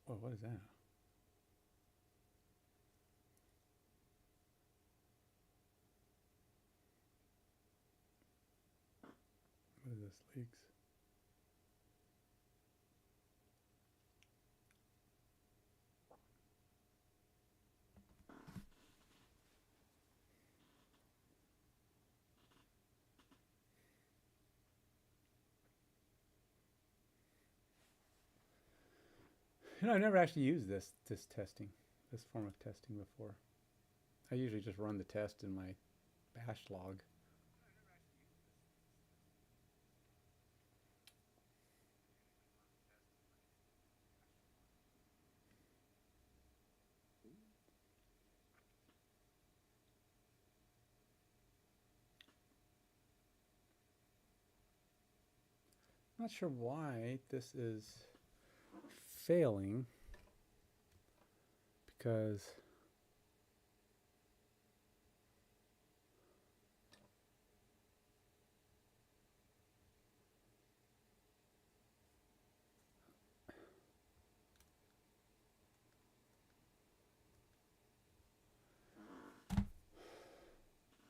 Oh, what is that? What is this? Leaks? You know, I've never actually used this testing, this form of testing before. I usually just run the test in my bash log. I'm not sure why this is failing because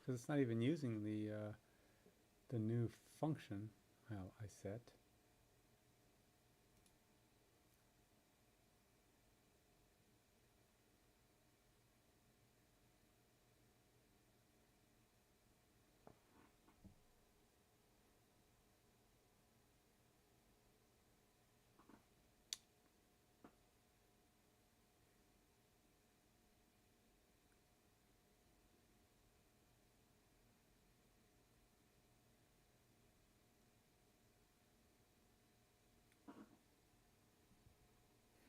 it's not even using the new function I set.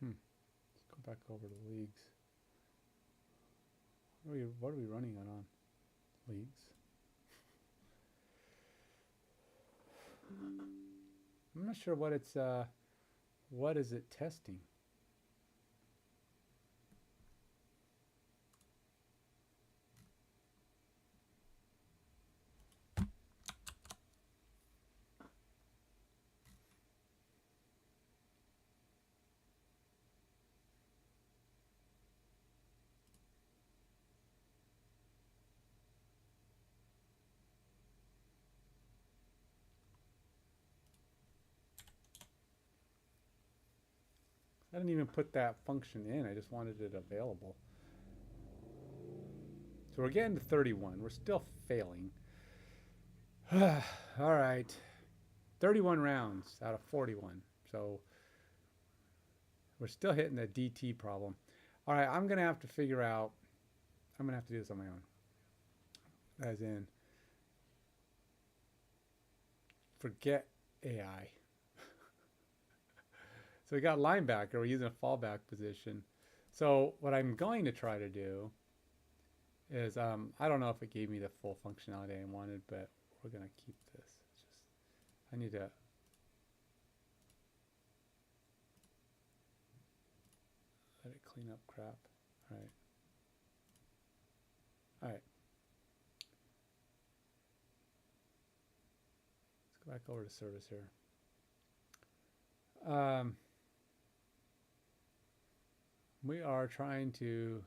Let's go back over to leagues. What are we running on leagues? I'm not sure what it's what is it testing? I didn't even put that function in. I just wanted it available. So we're getting to 31. We're still failing. All right. 31 rounds out of 41. So we're still hitting the DT problem. All right, I'm going to have to figure out, I'm going to have to do this on my own. As in, forget AI. So we got linebacker. We're using a fallback position. So what I'm going to try to do is, I don't know if it gave me the full functionality I wanted, but we're going to keep this. It's just, I need to let it clean up crap. All right. All right. Let's go back over to service here. We are trying to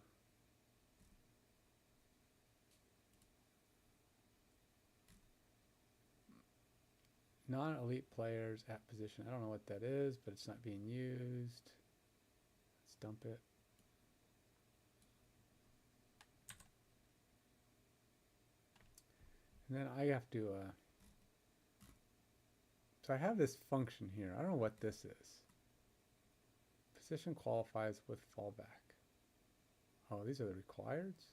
non-elite players at position. I don't know what that is, but it's not being used. Let's dump it. And then I have to, so I have this function here. I don't know what this is. Position qualifies with fallback. Oh, these are the requireds?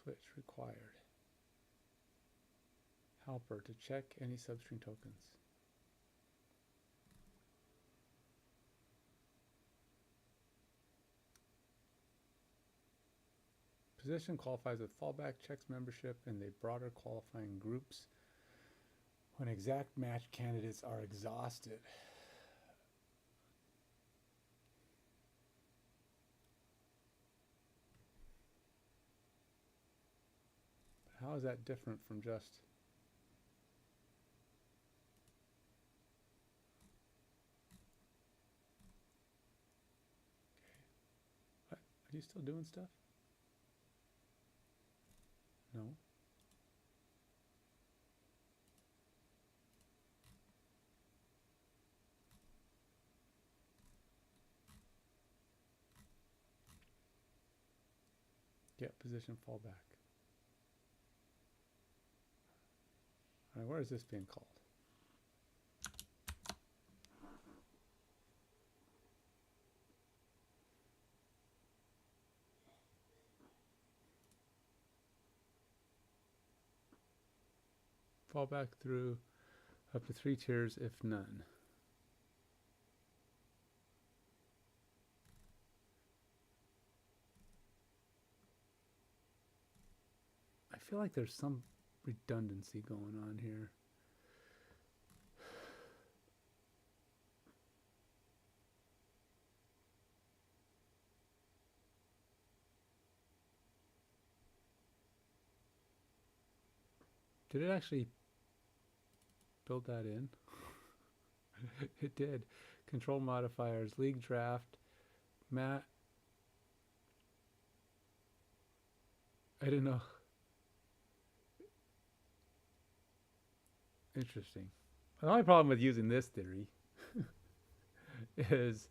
Switch required. Helper to check any substring tokens. Position qualifies with fallback, checks membership in the broader qualifying groups when exact match candidates are exhausted. How is that different from just... What? Are you still doing stuff? No. Get position, fall back. All right, where is this being called? Fall back through up to 3 tiers if none. I feel like there's some redundancy going on here. Did it actually build that in? It did. Control modifiers, league draft, Matt. I didn't know. Interesting. The only problem with using this theory is,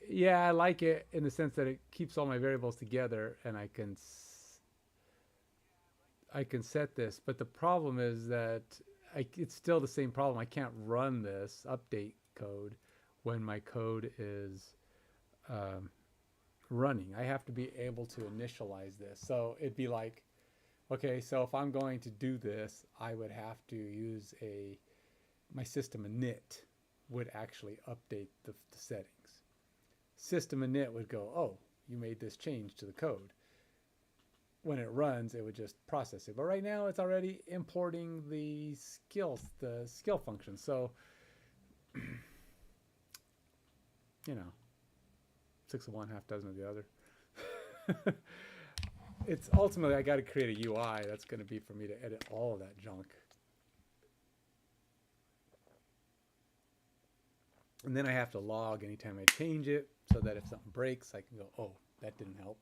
yeah, I like it in the sense that it keeps all my variables together and I can set this, but the problem is that it's still the same problem. I can't run this update code when my code is running. I have to be able to initialize this. So it'd be like, okay, so if I'm going to do this, I would have to use my system init would actually update the settings. System init would go, oh, you made this change to the code. When it runs, it would just process it. But right now, it's already importing the skill function. So, you know, 6 of one, half dozen of the other. It's ultimately, I got to create a UI that's going to be for me to edit all of that junk. And then I have to log anytime I change it so that if something breaks, I can go, oh, that didn't help.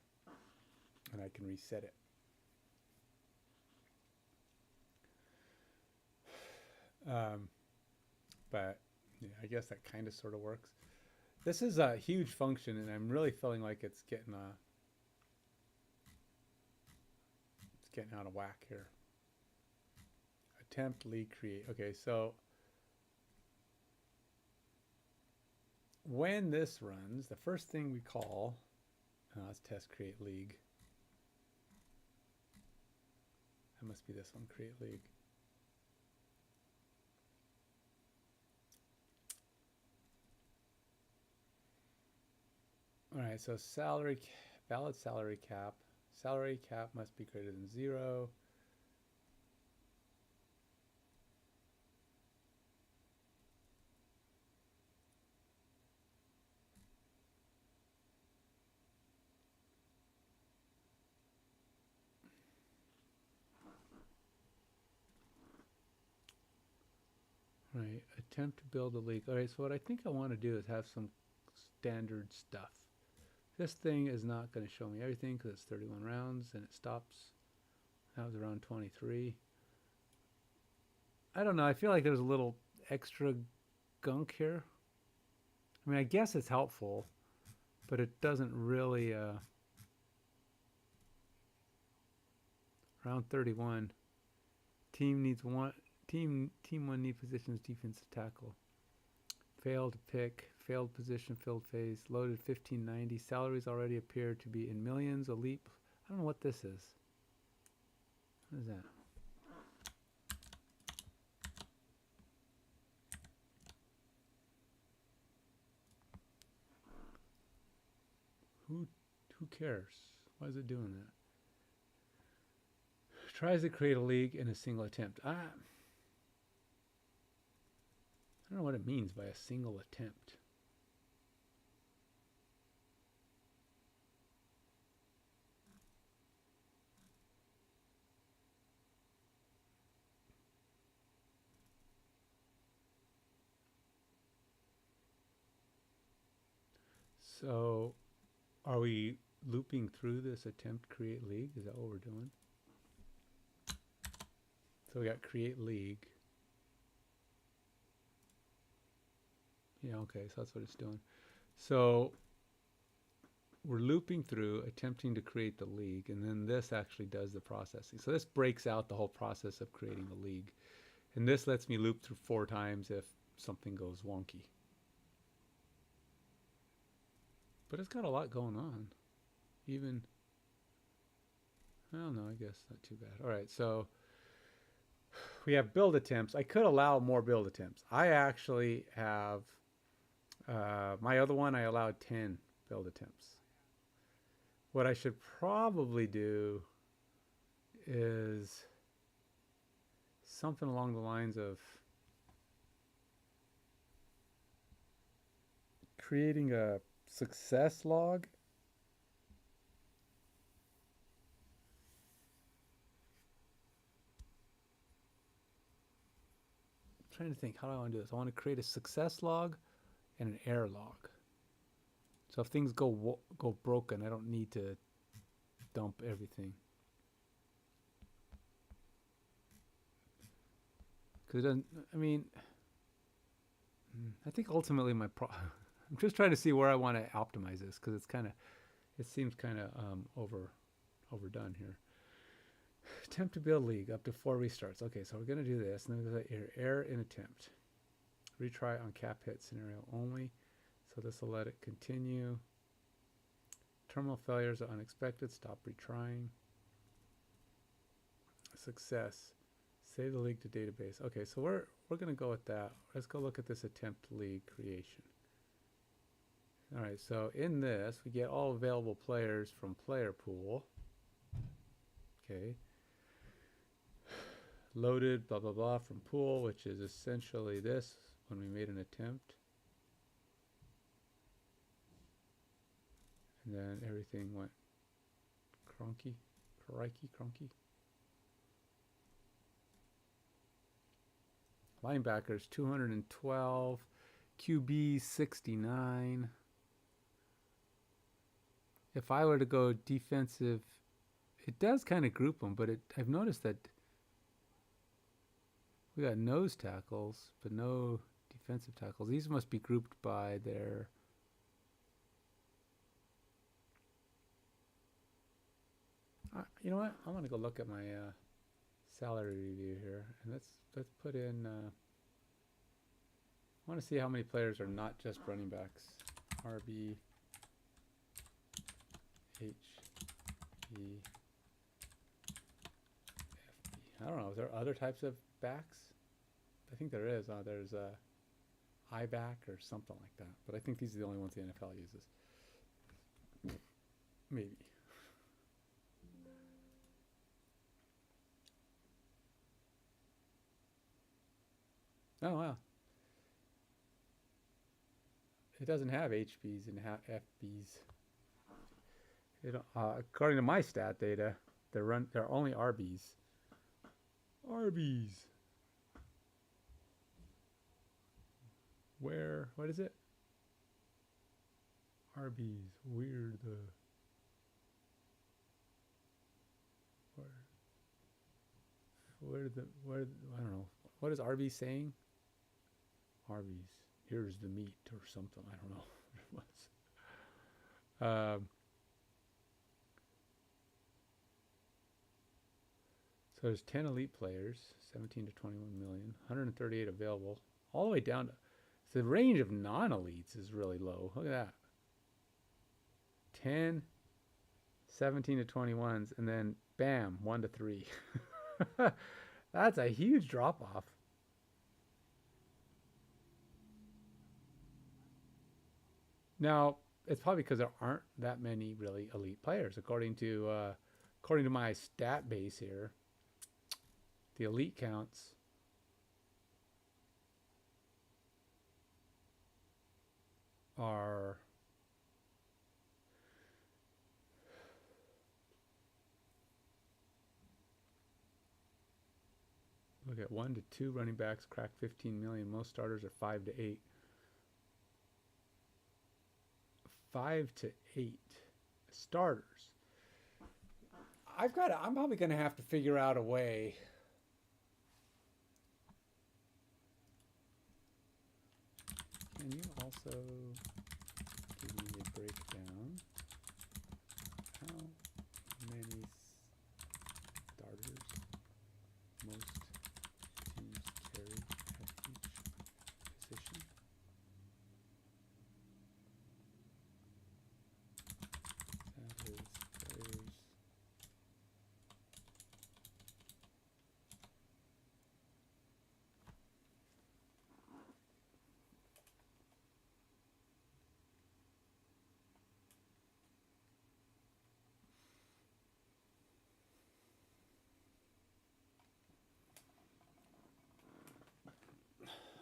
And I can reset it. But yeah, I guess that kind of sort of works. This is a huge function, and I'm really feeling like it's getting out of whack here. Attempt, league, create. Okay, so when this runs, the first thing we call, let's test create league. That must be this one, create league. All right, so valid salary cap. Salary cap must be greater than 0. Right, attempt to build a league. All right, so what I think I want to do is have some standard stuff. This thing is not going to show me everything because it's 31 rounds and it stops. That was around 23. I don't know. I feel like there's a little extra gunk here. I mean, I guess it's helpful, but it doesn't really. Round 31. Team one need positions, defensive tackle. Failed pick, failed position, filled phase, loaded 1590. Salaries already appear to be in millions. A leap. I don't know what this is. What is that? Who cares? Why is it doing that? Tries to create a league in a single attempt. I don't know what it means by a single attempt. So are we looping through this attempt create league? Is that what we're doing? So we got create league. Yeah, okay, so that's what it's doing. So we're looping through, attempting to create the league, and then this actually does the processing. So this breaks out the whole process of creating the league. And this lets me loop through 4 times if something goes wonky. But it's got a lot going on. Even, I don't know, I guess not too bad. All right, so we have build attempts. I could allow more build attempts. I actually have, my other one I allowed 10 build attempts. What I should probably do is something along the lines of creating a success log. I'm trying to think, how do I want to do this? I want to create a success log and an error log. So if things go broken, I don't need to dump everything. Because it doesn't, I mean, I think ultimately I'm just trying to see where I want to optimize this, because it's kind of, it seems kind of overdone here. Attempt to build league up to 4 restarts. Okay, so we're going to do this, and then we're going to error in attempt. Retry on cap hit scenario only. So this will let it continue. Terminal failures are unexpected. Stop retrying. Success. Save the league to database. Okay, so we're going to go with that. Let's go look at this attempt league creation. All right, so in this, we get all available players from player pool. Okay. Loaded, blah, blah, blah, from pool, which is essentially this when we made an attempt. And then everything went crikey. Linebackers 212, QB 69. If I were to go defensive, it does kind of group them, but I've noticed that we got nose tackles, but no defensive tackles. These must be grouped by their you know what? I want to go look at my salary review here, and let's put in. I want to see how many players are not just running backs. RB, HB, FB. I don't know. Is there other types of backs? I think there is. There's a I back or something like that. But I think these are the only ones the NFL uses. Maybe. Oh, wow. It doesn't have HBs and FBs. According to my stat data, they're only RBs. RBs. Where? What is it? RBs. Weird. Where I don't know. What is RB saying? Arby's. Here's the meat or something. I don't know what it was. So there's 10 elite players, 17 to 21 million, 138 available, all the way down to, so the range of non-elites is really low. Look at that. 10, 17 to 21s, and then bam, 1 to 3. That's a huge drop off. Now, it's probably because there aren't that many really elite players. According to my stat base here, the elite counts are look at 1 to 2 running backs crack 15 million. Most starters are 5 to 8. 5 to 8 starters. I'm probably going to have to figure out a way. Can you also give me a breakdown? How many starters most teams carry at each position? That is players.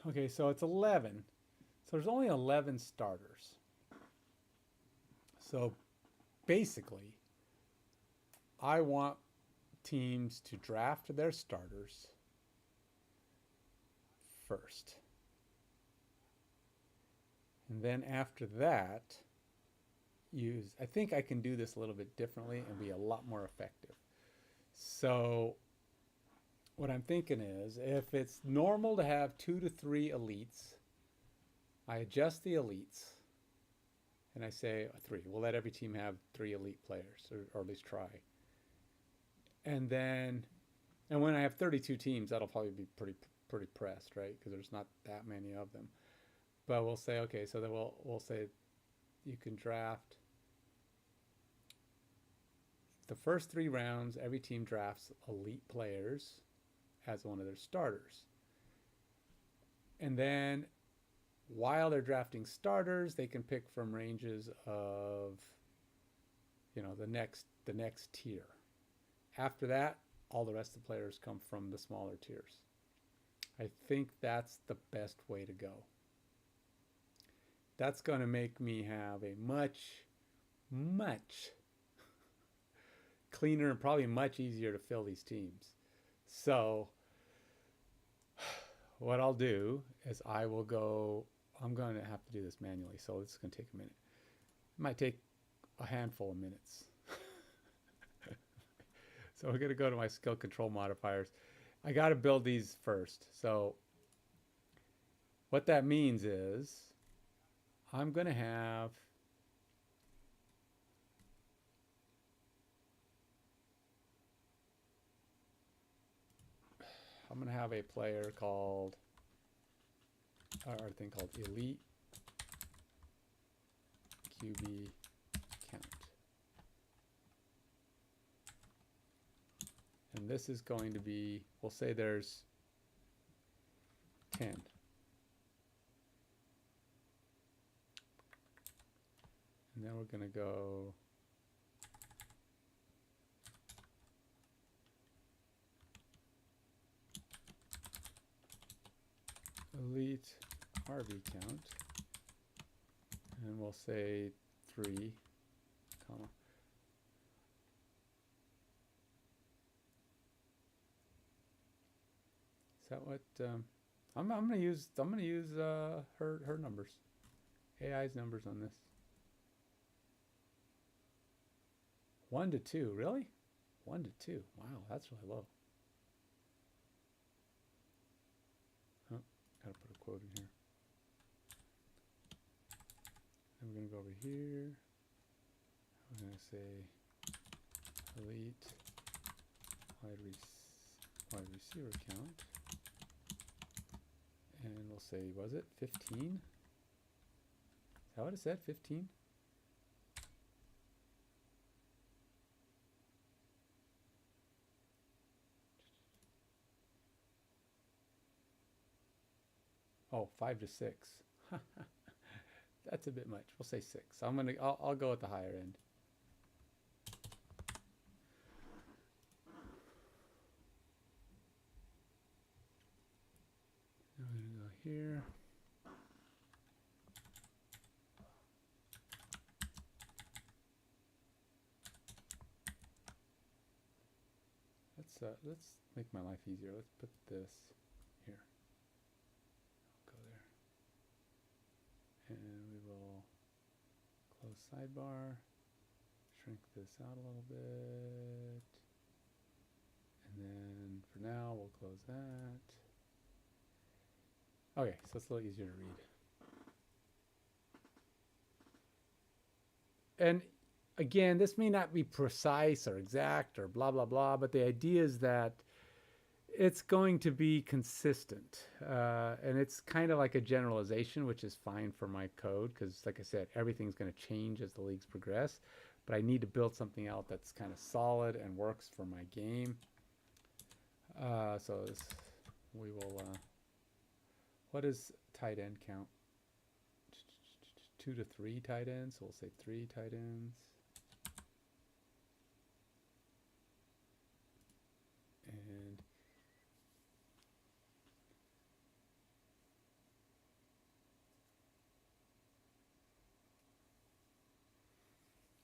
Okay, so it's 11. So there's only 11 starters. So basically, I want teams to draft their starters first. And then after that, I think I can do this a little bit differently and be a lot more effective. So what I'm thinking is, if it's normal to have 2 to 3 elites, I adjust the elites and I say 3. We'll let every team have 3 elite players, or at least try. And when I have 32 teams, that'll probably be pretty pressed, right? Because there's not that many of them. But we'll say, okay, so then we'll say you can draft the first 3 rounds. Every team drafts elite players as one of their starters. And then while they're drafting starters, they can pick from ranges of, the next tier. After that, all the rest of the players come from the smaller tiers. I think that's the best way to go. That's going to make me have a much cleaner and probably much easier to fill these teams. So what I'll do is I'm going to have to do this manually, so this is going to take a minute. It might take a handful of minutes. So we're going to go to my skill control modifiers. I got to build these first. So what that means is I'm going to have a player called, or a thing called Elite QB Count. And this is going to be, we'll say there's 10. And then we're going to go Elite RV count, and we'll say 3, comma. Is that what I'm going to use? I'm going to use her numbers, AI's numbers on this. 1 to 2, really? 1 to 2. Wow, that's really low. Oh, gotta put a quote in here. Then we're gonna go over here. We're gonna say elite wide receiver count, and we'll say, was it 15? Is that what it said? 15? Oh, 5 to 6. That's a bit much. We'll say 6. I'll go at the higher end. I'm going to go here. Let's make my life easier. Let's put this here. Go there. And we will close sidebar. Shrink this out a little bit. And then for now, we'll close that. Okay, so it's a little easier to read. And again, this may not be precise or exact or blah, blah, blah, but the idea is that it's going to be consistent. And it's kind of like a generalization, which is fine for my code because, like I said, everything's going to change as the leagues progress. But I need to build something out that's kind of solid and works for my game. So we will, what is tight end count? 2 to 3 tight ends. So we'll say 3 tight ends. And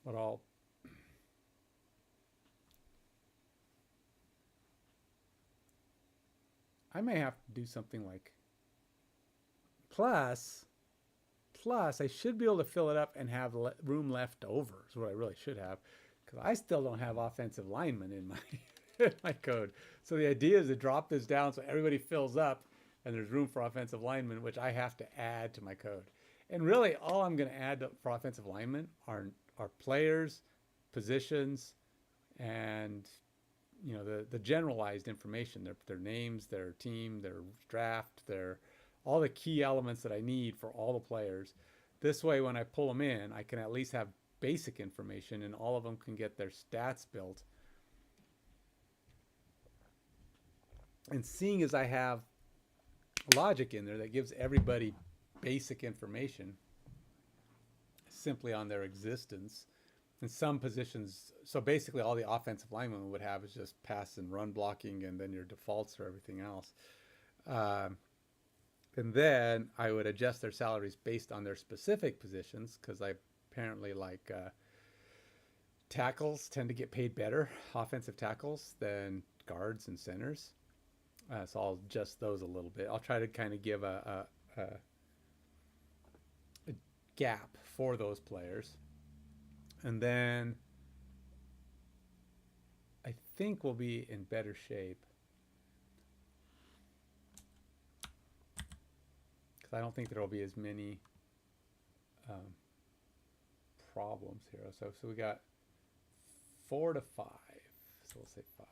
what I may have to do something like plus I should be able to fill it up and have room left over is what I really should have, because I still don't have offensive linemen in my in my code. So the idea is to drop this down so everybody fills up and there's room for offensive linemen, which I have to add to my code. And really all I'm going to add for offensive linemen are players, positions, and you know the generalized information, their names, their team, their draft, their all the key elements that I need for all the players. This way, when I pull them in, I can at least have basic information and all of them can get their stats built. And seeing as I have logic in there that gives everybody basic information simply on their existence, in some positions, so basically all the offensive linemen would have is just pass and run blocking and then your defaults for everything else. And then I would adjust their salaries based on their specific positions, because I apparently like tackles tend to get paid better, offensive tackles, than guards and centers. So I'll adjust those a little bit. I'll try to kind of give a gap for those players. And then I think we'll be in better shape, because I don't think there will be as many problems here. So we got 4 to 5. So we'll say 5.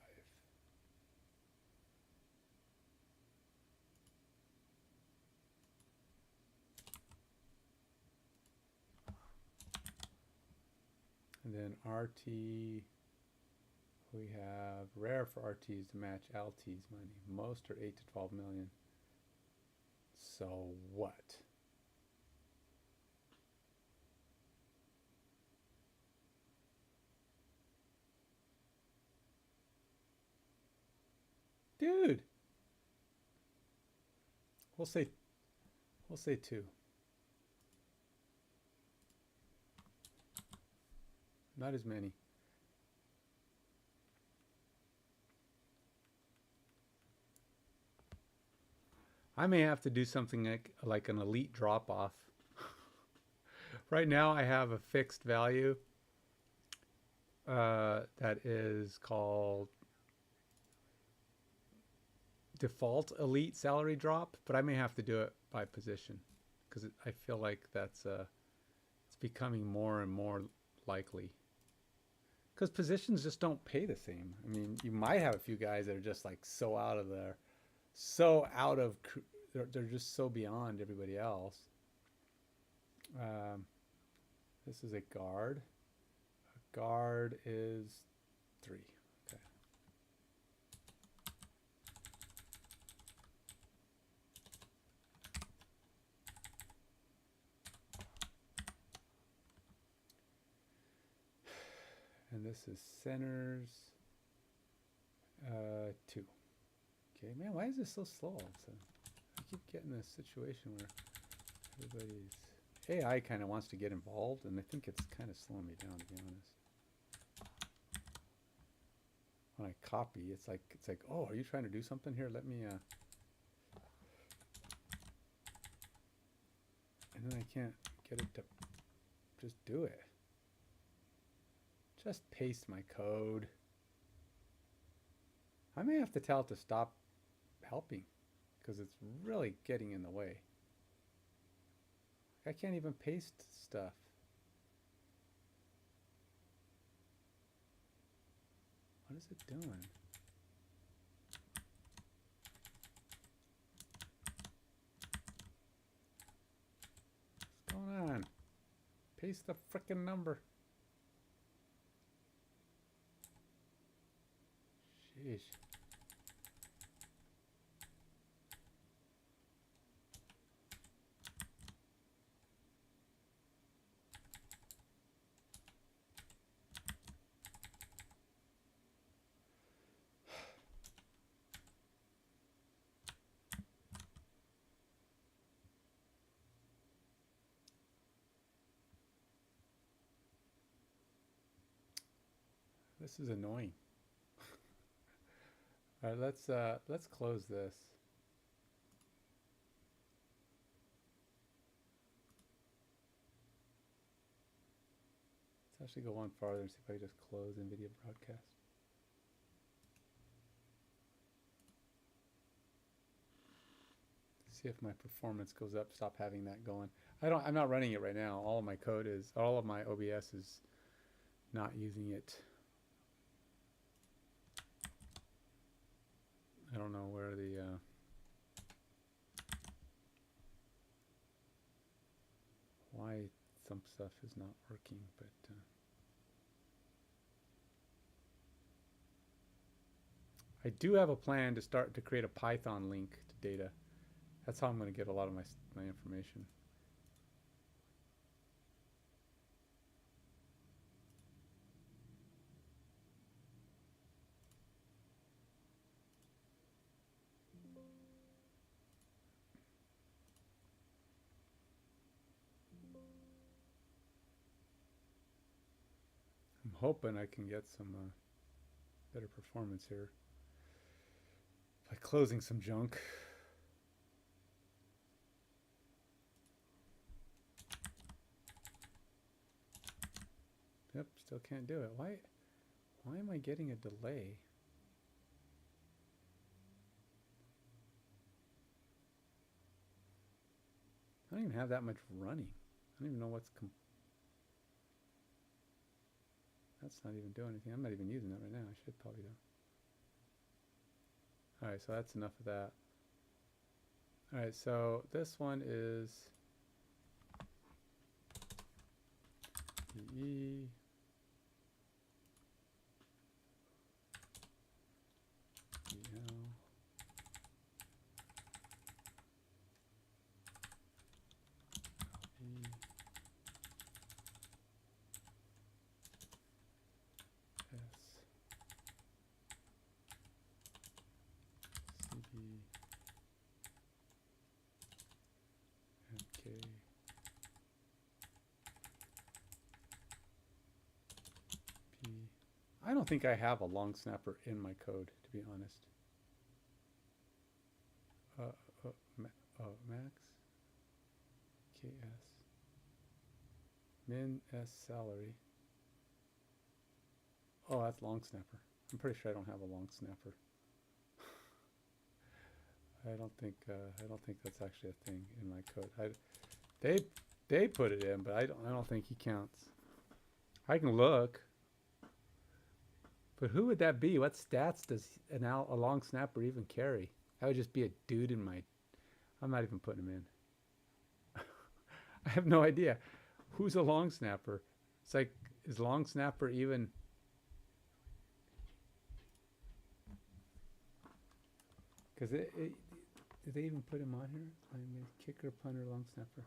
And then RT, we have rare for RTs to match LT's money. Most are 8 to 12 million. So what? Dude. We'll say 2. Not as many. I may have to do something like an elite drop-off. Right now I have a fixed value that is called default elite salary drop, but I may have to do it by position, because I feel like that's it's becoming more and more likely. Because positions just don't pay the same. I mean, you might have a few guys that are just like so out of there, they're just so beyond everybody else. This is a guard. A guard is 3. Okay. And this is centers 2. Okay, man, why is this so slow? So I keep getting this situation where everybody's AI kind of wants to get involved, and I think it's kind of slowing me down, to be honest. When I copy, it's like, oh, are you trying to do something here? Let me and then I can't get it to just do it. Just paste my code. I may have to tell it to stop helping because it's really getting in the way. I can't even paste stuff. What is it doing? What's going on? Paste the frickin' number. Sheesh. This is annoying. All right, let's close this. Let's actually go one farther and see if I can just close NVIDIA broadcast. See if my performance goes up. Stop having that going. I'm not running it right now. All of my OBS is not using it. I don't know where why some stuff is not working, but I do have a plan to start to create a Python link to data. That's how I'm going to get a lot of my information. I'm hoping I can get some better performance here by closing some junk. Yep, still can't do it. Why am I getting a delay? I don't even have that much running. I don't even know what's that's not even doing anything. I'm not even using that right now. I should probably do. All right, so that's enough of that. All right, so this one is EE. I don't think I have a long snapper in my code, to be honest. Max KS min S salary. Oh, that's long snapper. I'm pretty sure I don't have a long snapper. I don't think that's actually a thing in my code. They put it in, but I don't think he counts. I can look. But who would that be? What stats does a long snapper even carry? That would just be a dude in my... I'm not even putting him in. I have no idea. Who's a long snapper? It's like, is long snapper even... Because did they even put him on here? I mean, kicker, punter, long snapper.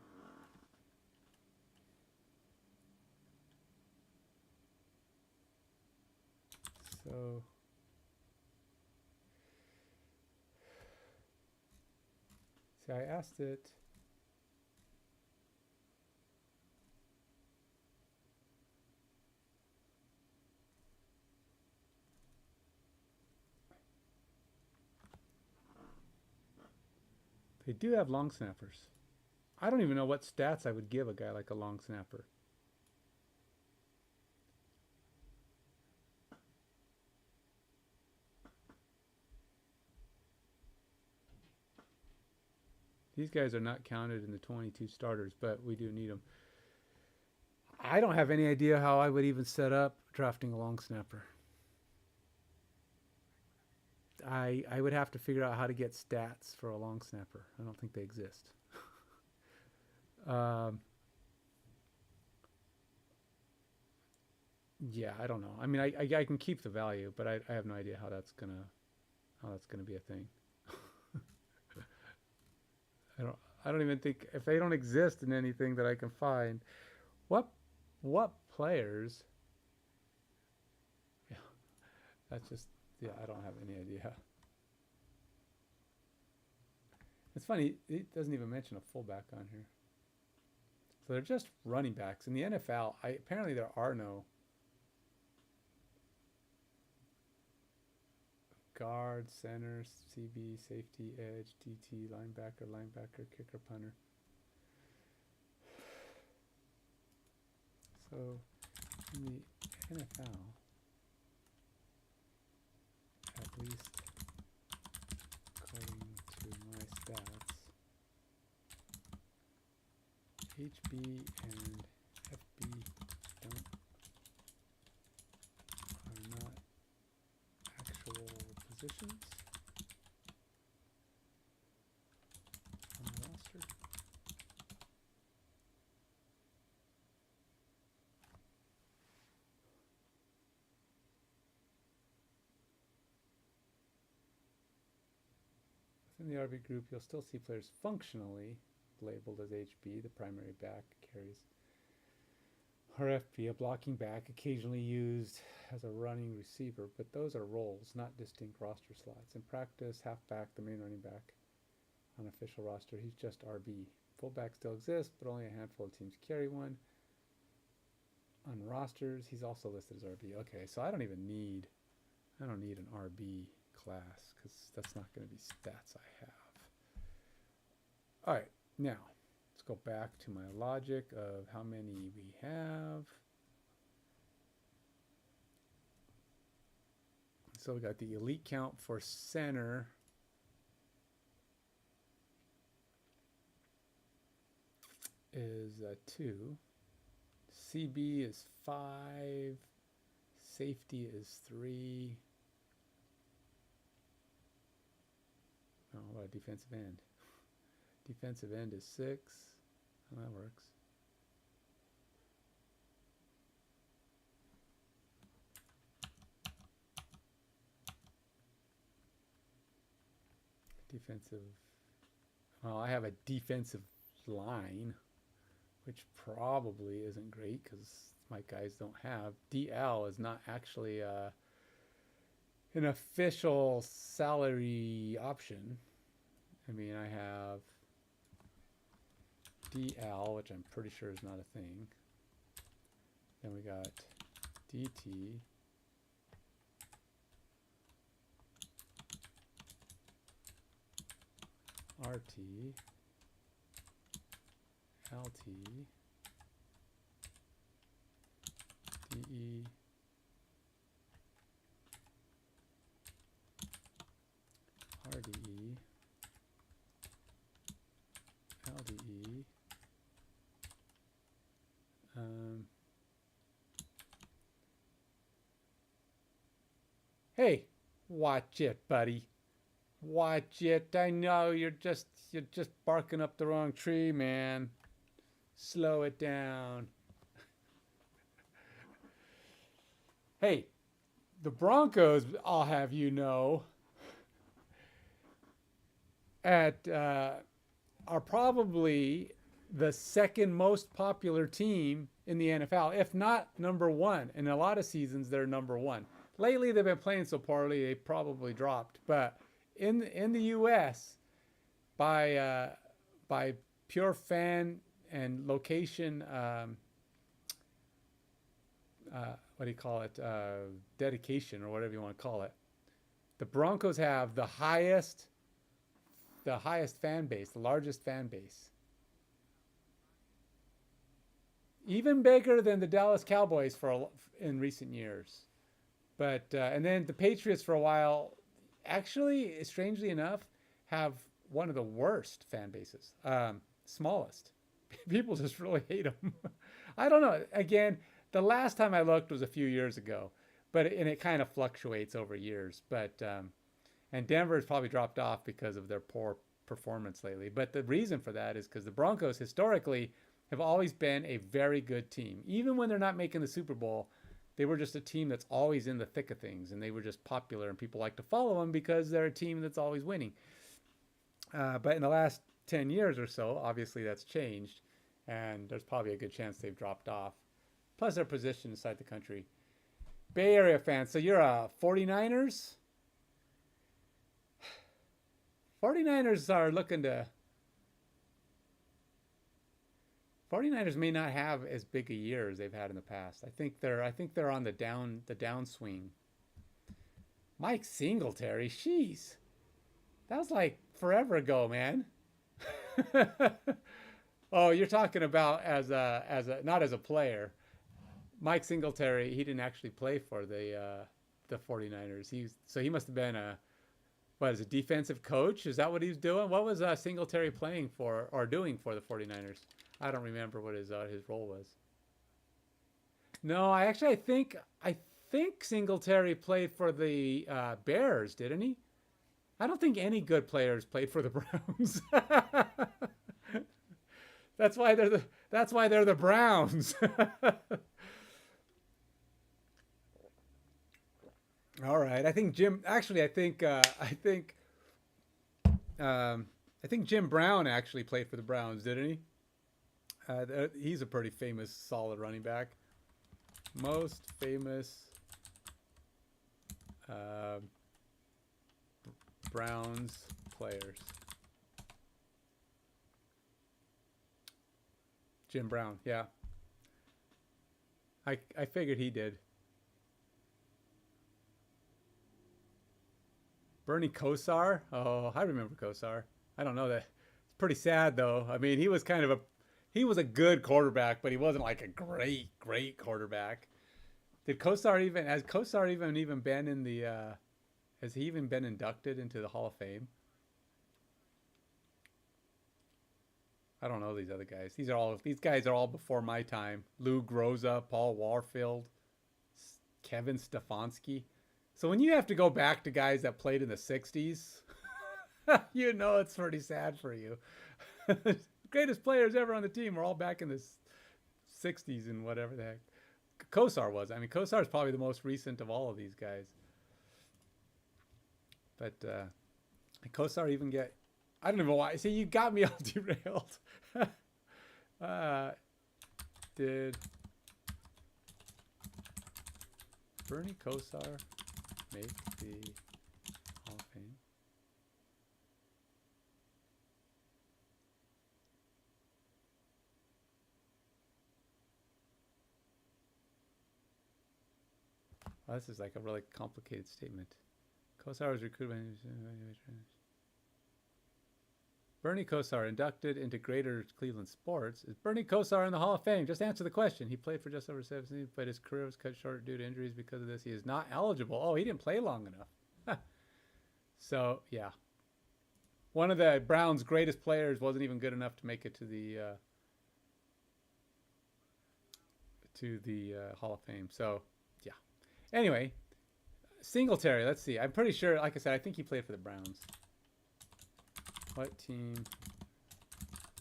So see, I asked it. They do have long snappers. I don't even know what stats I would give a guy like a long snapper. These guys are not counted in the 22 starters, but we do need them. I don't have any idea how I would even set up drafting a long snapper. I would have to figure out how to get stats for a long snapper. I don't think they exist. Yeah, I don't know. I mean, I can keep the value, but I have no idea how that's gonna be a thing. I don't even think, if they don't exist in anything that I can find, what players? Yeah, that's just, yeah, I don't have any idea. It's funny, it doesn't even mention a fullback on here. So they're just running backs. In the NFL, apparently there are no guard, center, CB, safety, edge, DT, linebacker, kicker, punter. So in the NFL, at least according to my stats, HB and FB are not actual positions on the roster. Within the RB group, you'll still see players functionally labeled as HB, the primary back carries, or FP, a blocking back, occasionally used as a running receiver, but those are roles, not distinct roster slots. In practice, halfback, the main running back. On official roster, he's just RB. Fullback still exists, but only a handful of teams carry one. On rosters, he's also listed as RB. Okay, so I don't need an RB class, because that's not going to be stats I have. All right, now let's go back to my logic of how many we have. So we got the elite count for center. Is 2. CB is 5. Safety is 3. Oh, what about defensive end? Defensive end is 6. Oh, that works. Defensive. Well, I have a defensive line, which probably isn't great because my guys don't have. DL is not actually an official salary option. I mean, I have DL, which I'm pretty sure is not a thing. Then we got DT. RT. LT. DE. RDE. LDE. Hey, watch it, buddy. Watch it. I know you're just barking up the wrong tree, man. Slow it down. Hey, the Broncos, I'll have you know, are probably the second most popular team in the NFL, if not number one. In a lot of seasons, they're number one. Lately, they've been playing so poorly, they probably dropped. But in the U.S., by pure fan and location, what do you call it? Dedication, or whatever you want to call it. The Broncos have the highest fan base, the largest fan base. Even bigger than the Dallas Cowboys in recent years. But and then the Patriots for a while, actually, strangely enough, have one of the worst fan bases. Smallest. People just really hate them. I don't know. Again, the last time I looked was a few years ago, and it kind of fluctuates over years. But and Denver has probably dropped off because of their poor performance lately. But the reason for that is because the Broncos historically have always been a very good team. Even when they're not making the Super Bowl, they were just a team that's always in the thick of things, and they were just popular, and people like to follow them because they're a team that's always winning. But in the last 10 years or so, obviously that's changed, and there's probably a good chance they've dropped off. Plus their position inside the country. Bay Area fans, so you're a 49ers? 49ers are looking to... 49ers may not have as big a year as they've had in the past. I think they're on the downswing. Mike Singletary, jeez. That was like forever ago, man. Oh, you're talking about as a not as a player. Mike Singletary, he didn't actually play for the 49ers. He must have been a defensive coach? Is that what he was doing? What was Singletary playing for or doing for the 49ers? I don't remember what his role was. No, I think Singletary played for the Bears, didn't he? I don't think any good players played for the Browns. That's why they're the Browns. All right, I think Jim Brown actually played for the Browns, didn't he? He's a pretty famous, solid running back. Most famous Browns players. Jim Brown, yeah. I figured he did. Bernie Kosar? Oh, I remember Kosar. I don't know that. It's pretty sad though. I mean, he was a good quarterback, but he wasn't like a great quarterback. Has Kosar even been in the has he even been inducted into the Hall of Fame? I don't know these other guys. These guys are all before my time. Lou Groza, Paul Warfield, Kevin Stefanski. So when you have to go back to guys that played in the 60s, you know it's pretty sad for you. Greatest players ever on the team were all back in the 60s and whatever the heck. Kosar was. I mean, Kosar is probably the most recent of all of these guys. But Kosar even get... I don't even know why. See, you got me all derailed. Did Bernie Kosar make the Hall of Fame? Oh, this is like a really complicated statement. Kosar was recruited by... Bernie Kosar inducted into Greater Cleveland Sports. Is Bernie Kosar in the Hall of Fame? Just answer the question. He played for just over 17, but his career was cut short due to injuries. Because of this, he is not eligible. Oh, he didn't play long enough. So, yeah. One of the Browns' greatest players wasn't even good enough to make it to the Hall of Fame. So, yeah. Anyway, Singletary, let's see. I'm pretty sure, like I said, I think he played for the Browns. What team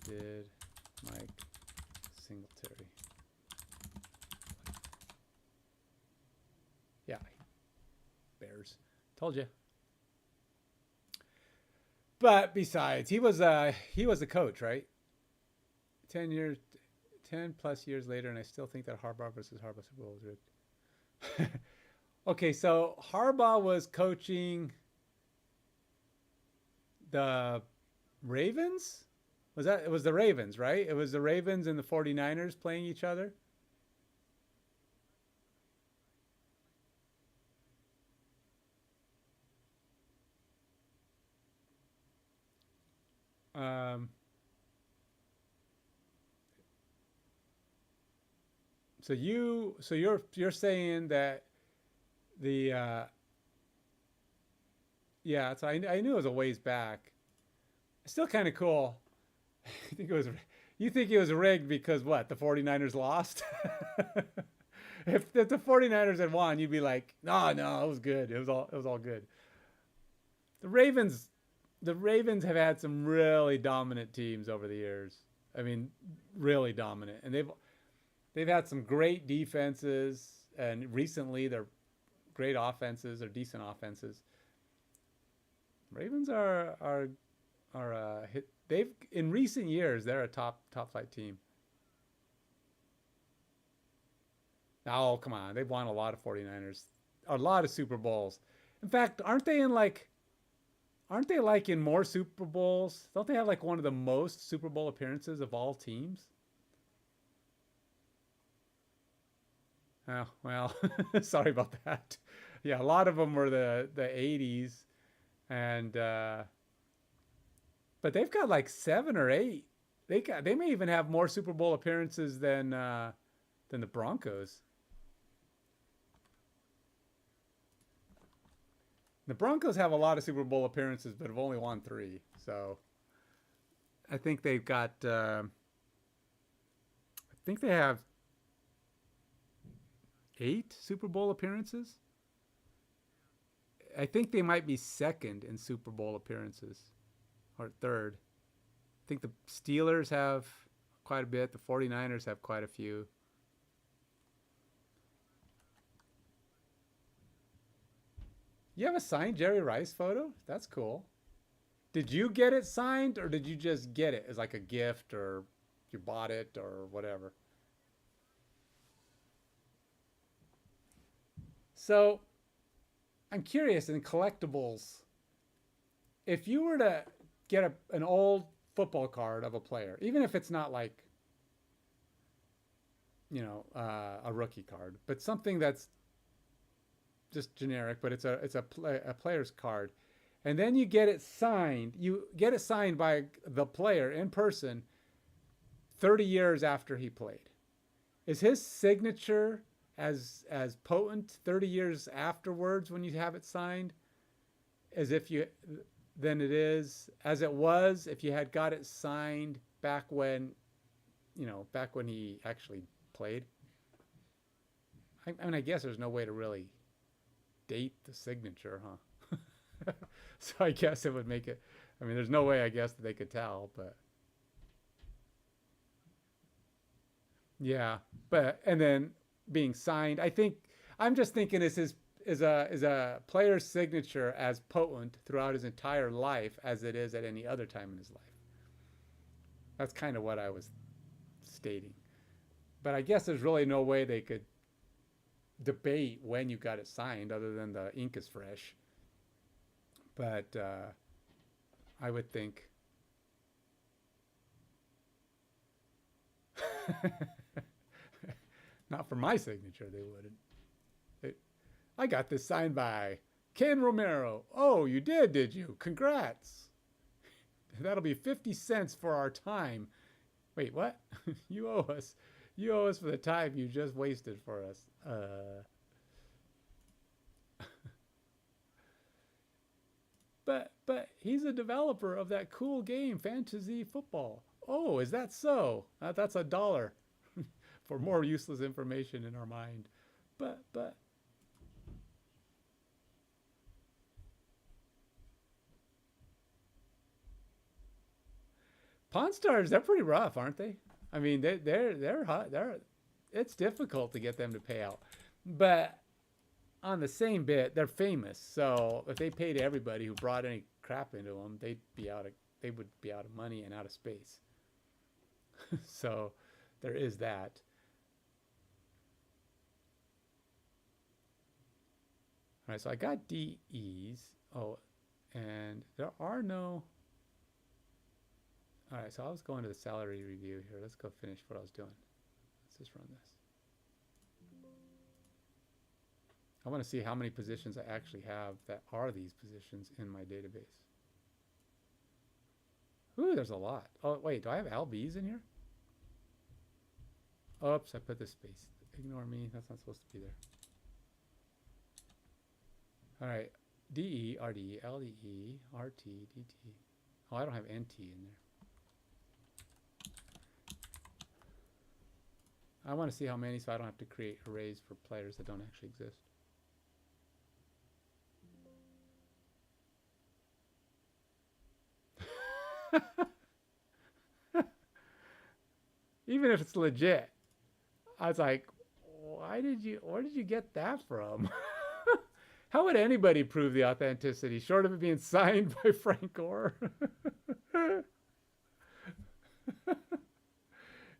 did Mike Singletary? Yeah, Bears. Told you. But besides, he was a coach, right? 10 plus years later, and I still think that Harbaugh versus Harbaugh Super Bowl was rigged. Okay, so Harbaugh was coaching the Ravens? It was the Ravens, right? It was the Ravens and the 49ers playing each other. So you're saying that the yeah, so I knew it was a ways back. Still kind of cool. You think it was you think it was rigged because what? The 49ers lost? If the 49ers had won, you'd be like, "No, no, it was good. It was all good." The Ravens the Ravens have had some really dominant teams over the years. I mean, really dominant. And they've had some great defenses, and recently they're great offenses or decent offenses. Ravens are hit. They've in recent years they're a top flight team. Oh, come on. They've won a lot of 49ers. A lot of Super Bowls. In fact, aren't they like in more Super Bowls? Don't they have like one of the most Super Bowl appearances of all teams? Oh, well, sorry about that. Yeah, a lot of them were the 80s and but they've got like 7 or 8. They may even have more Super Bowl appearances than the Broncos. The Broncos have a lot of Super Bowl appearances, but have only won 3. So I think they've got. I think they have 8 Super Bowl appearances. I think they might be second in Super Bowl appearances, or third. I think the Steelers have quite a bit. The 49ers have quite a few. You have a signed Jerry Rice photo? That's cool. Did you get it signed or did you just get it as like a gift or you bought it or whatever? So I'm curious in collectibles, if you were to get an old football card of a player, even if it's not like, a rookie card, but something that's just generic, but it's a player's card, and then you get it signed. You get it signed by the player in person 30 years after he played. Is his signature as potent 30 years afterwards when you have it signed as if you than it is as it was if you had got it signed back when he actually played? I mean, I guess there's no way to really date the signature, huh? So I guess it would make it. I mean, there's no way I guess that they could tell, but yeah. But and then being signed, I think I'm just thinking is a player's signature as potent throughout his entire life as it is at any other time in his life. That's kind of what I was stating. But I guess there's really no way they could debate when you got it signed other than the ink is fresh. But I would think not for my signature they wouldn't. They, I got this signed by Ken Romero. Oh, you did you? Congrats. That'll be 50 cents for our time. Wait, what? You owe us. You owe us for the time you just wasted for us. But he's a developer of that cool game, FanToZFootball. Oh, is that so? That's $1 for more useless information in our mind. But Pawn Stars, they're pretty rough, aren't they? I mean, they're hot. It's difficult to get them to pay out. But on the same bit, they're famous. So if they paid everybody who brought any crap into them, they would be out of money and out of space. So there is that. All right, so I got DEs. Oh, and there are no. All right, so I was going to the salary review here. Let's go finish what I was doing. Let's just run this. I want to see how many positions I actually have that are these positions in my database. Ooh, there's a lot. Oh, wait, do I have LBs in here? Oops, I put this space. Ignore me. That's not supposed to be there. All right. DE, RDE, LDE, RT, DT. Oh, I don't have NT in there. I want to see how many so I don't have to create arrays for players that don't actually exist. Even if it's legit. I was like, where did you get that from? How would anybody prove the authenticity short of it being signed by Frank Gore?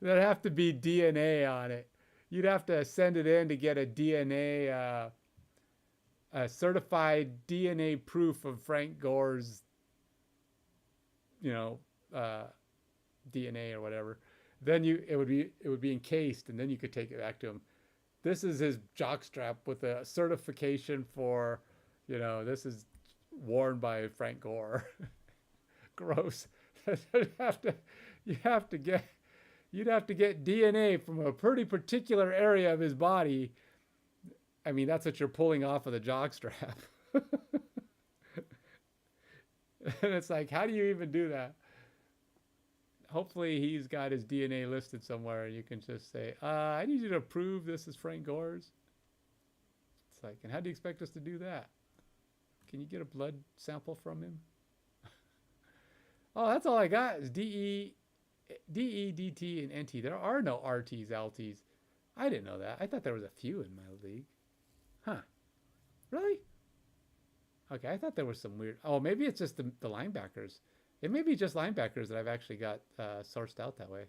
There'd have to be DNA on it. You'd have to send it in to get a DNA, a certified DNA proof of Frank Gore's, DNA or whatever. Then it would be encased, and then you could take it back to him. This is his jockstrap with a certification for, this is worn by Frank Gore. Gross. You'd have to get DNA from a pretty particular area of his body. I mean, that's what you're pulling off of the jockstrap. And it's like, how do you even do that? Hopefully he's got his DNA listed somewhere and you can just say, I need you to prove this is Frank Gore's. It's like, and how do you expect us to do that? Can you get a blood sample from him? Oh, that's all I got is DE, DT, and NT. There are no RTs, LTs. I didn't know that. I thought there was a few in my league. Huh. Really? Okay, I thought there was some weird... Oh, maybe it's just the linebackers. It may be just linebackers that I've actually got sourced out that way.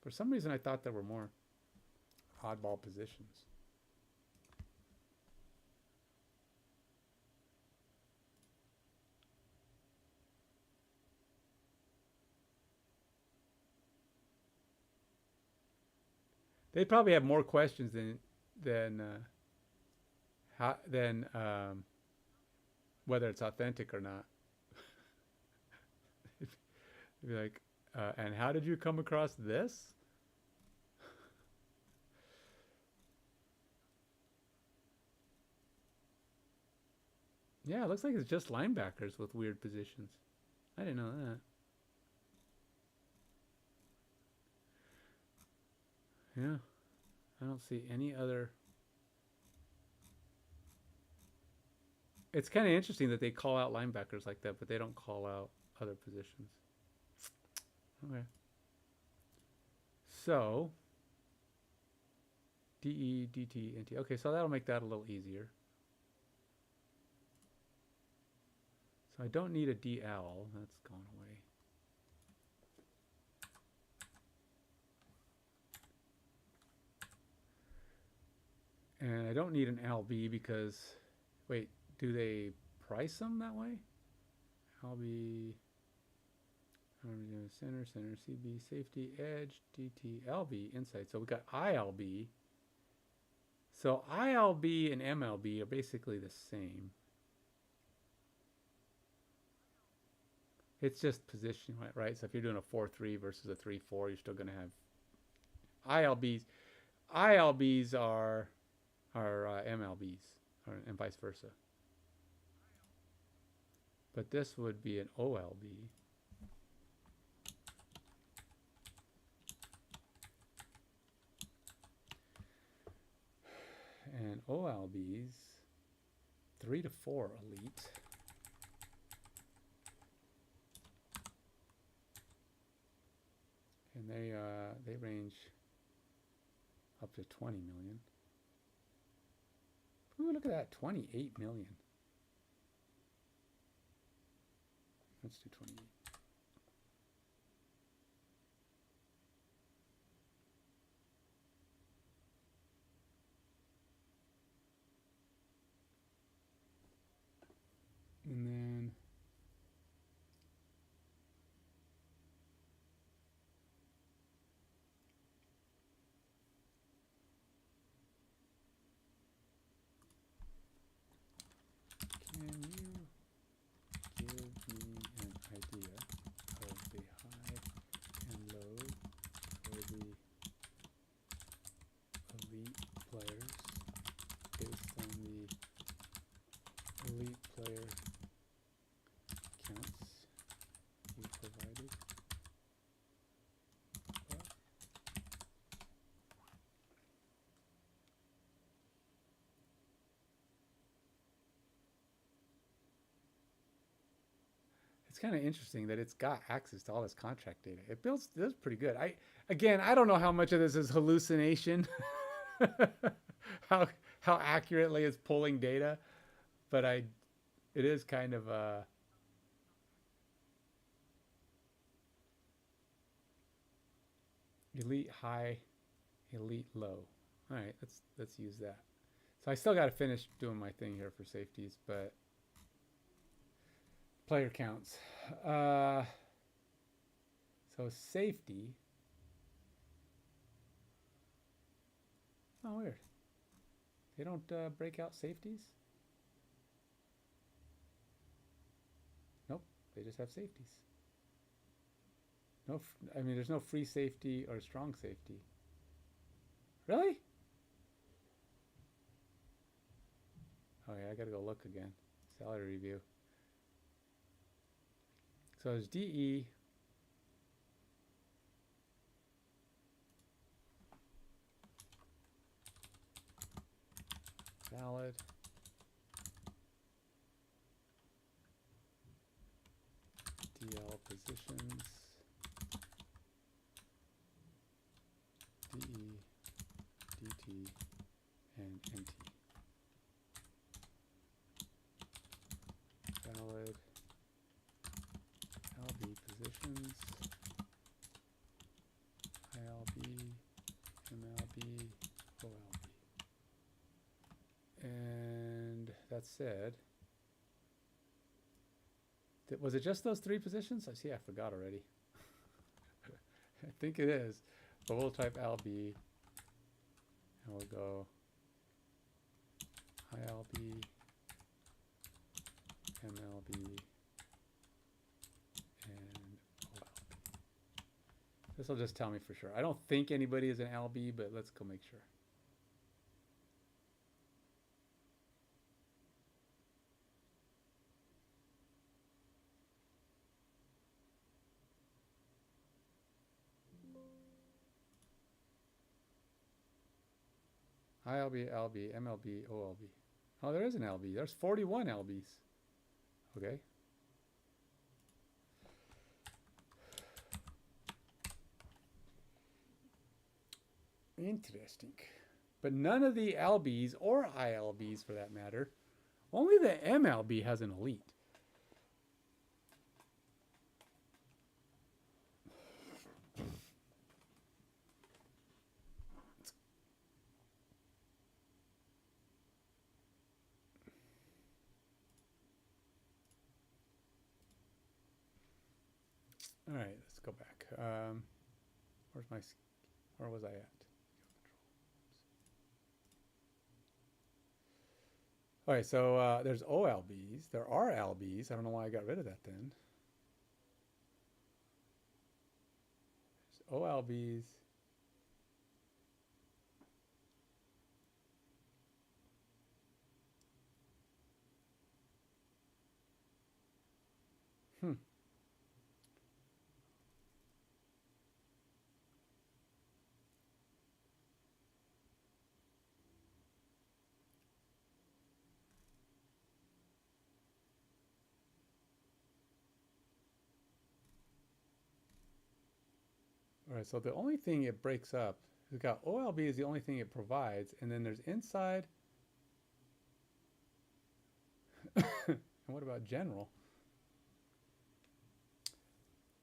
For some reason, I thought there were more oddball positions. They probably have more questions than whether it's authentic or not. Be like, and how did you come across this? Yeah, it looks like it's just linebackers with weird positions. I didn't know that. Yeah, I don't see any other. It's kind of interesting that they call out linebackers like that, but they don't call out other positions. Okay. So, DE, DT, NT. Okay, so that'll make that a little easier. So I don't need a DL. That's gone away. And I don't need an LB because, wait, do they price them that way? LB, center, CB, safety, edge, DT, LB, inside. So we got ILB. So ILB and MLB are basically the same. It's just position, right? So if you're doing a 4-3 versus a 3-4, you're still going to have ILBs. ILBs are MLBs, and vice versa. But this would be an OLB. And OLBs, 3 to 4 elite. And they range up to 20 million. Ooh, look at that, 28 million. Let's do 28. And then can you give me an idea kind of interesting that it's got access to all this contract data. It does pretty good. I don't know how much of this is hallucination, how accurately it's pulling data, but it is kind of elite high, elite low. All right, let's use that. So I still got to finish doing my thing here for safeties, but player counts. So safety. Oh, weird. They don't break out safeties? Nope, they just have safeties. No, I mean, there's no free safety or strong safety. Really? Oh yeah, I gotta go look again. Salary review. So there's DE. Valid. DL positions. DE, DT, and NT. Valid. LB positions. ILB, MLB, OLB. And that said, was it just those 3 positions? I see, I forgot already. I think it is, but we'll type LB and we'll go ILB, MLB, and OLB. This will just tell me for sure. I don't think anybody is an LB, but let's go make sure. ILB, LB, MLB, OLB. Oh, there is an LB. There's 41 LBs. Okay. Interesting. But none of the LBs or ILBs for that matter. Only the MLB has an elite. All right, let's go back. Where was I at? All right, so there's OLBs. There are LBs. I don't know why I got rid of that then. There's OLBs. All right, so the only thing it breaks up, we've got OLB is the only thing it provides, and then there's inside. And what about general?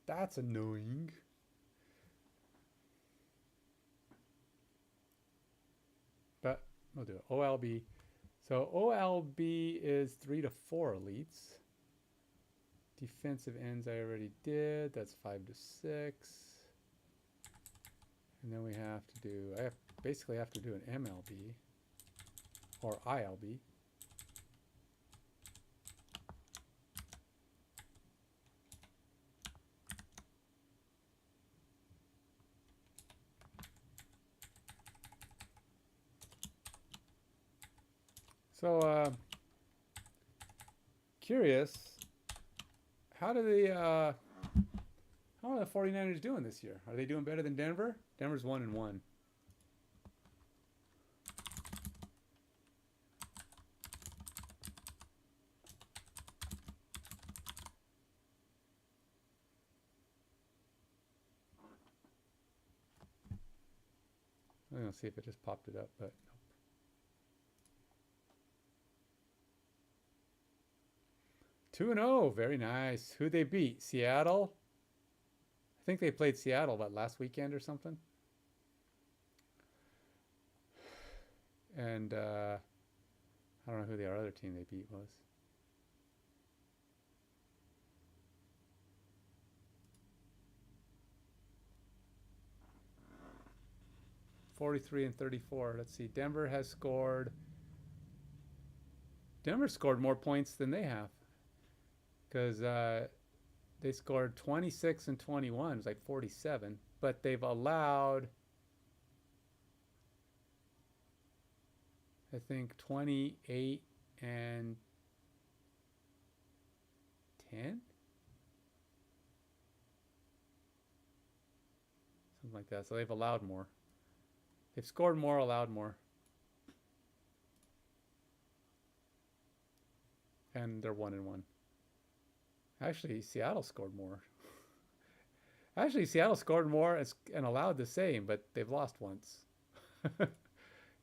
That's annoying. But we'll do it. OLB. So OLB is 3 to 4 elites. Defensive ends I already did. That's 5 to 6. And then we have to do, basically have to do an MLB or ILB. So, curious, how are the 49ers doing this year? Are they doing better than Denver? Denver's 1-1. I'm gonna see if it just popped it up, but nope. 2-0, very nice. Who they beat? Seattle? I think they played Seattle, what, last weekend or something? And I don't know who the other team they beat was. $43-34. Let's see. Denver scored more points than they have, because they scored 26 and 21. It was like 47, but they've allowed, I think, 28 and 10, something like that. So they've allowed more. They've scored more, allowed more. And they're 1-1. Actually, Seattle scored more. Actually, Seattle scored more and allowed the same, but they've lost once.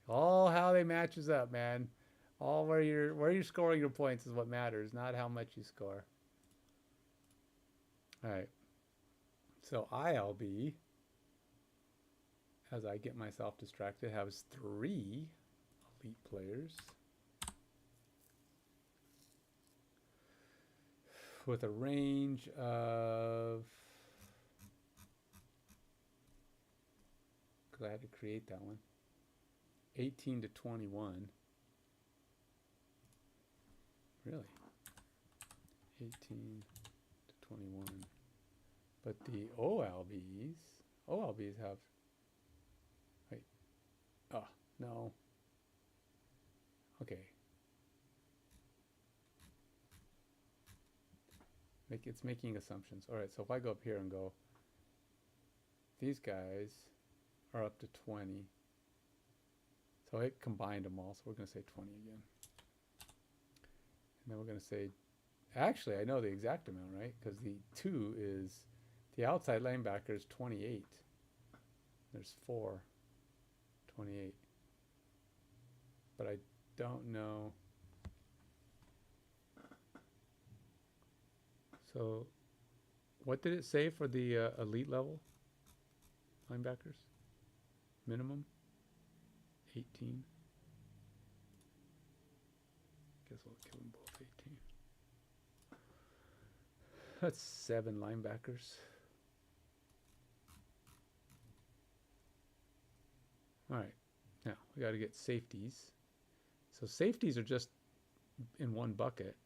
All how they matches up, man. All where you're scoring your points is what matters, not how much you score. All right. So ILB, as I get myself distracted, has 3 elite players with a range of, because I had to create that one, 18 to 21. Really? 18 to 21. But the OLBs have, wait, oh, no. Okay. It's making assumptions. All right, so if I go up here and go, these guys are up to 20. So it combined them all, so we're going to say 20 again. And then we're going to say, actually, I know the exact amount, right? Because the 2 is, the outside linebacker is 28. There's 4, 28. But I don't know. So what did it say for the elite level linebackers? Minimum 18. Guess we'll kill them both 18. That's 7 linebackers. All right, now we got to get safeties. So safeties are just in one bucket.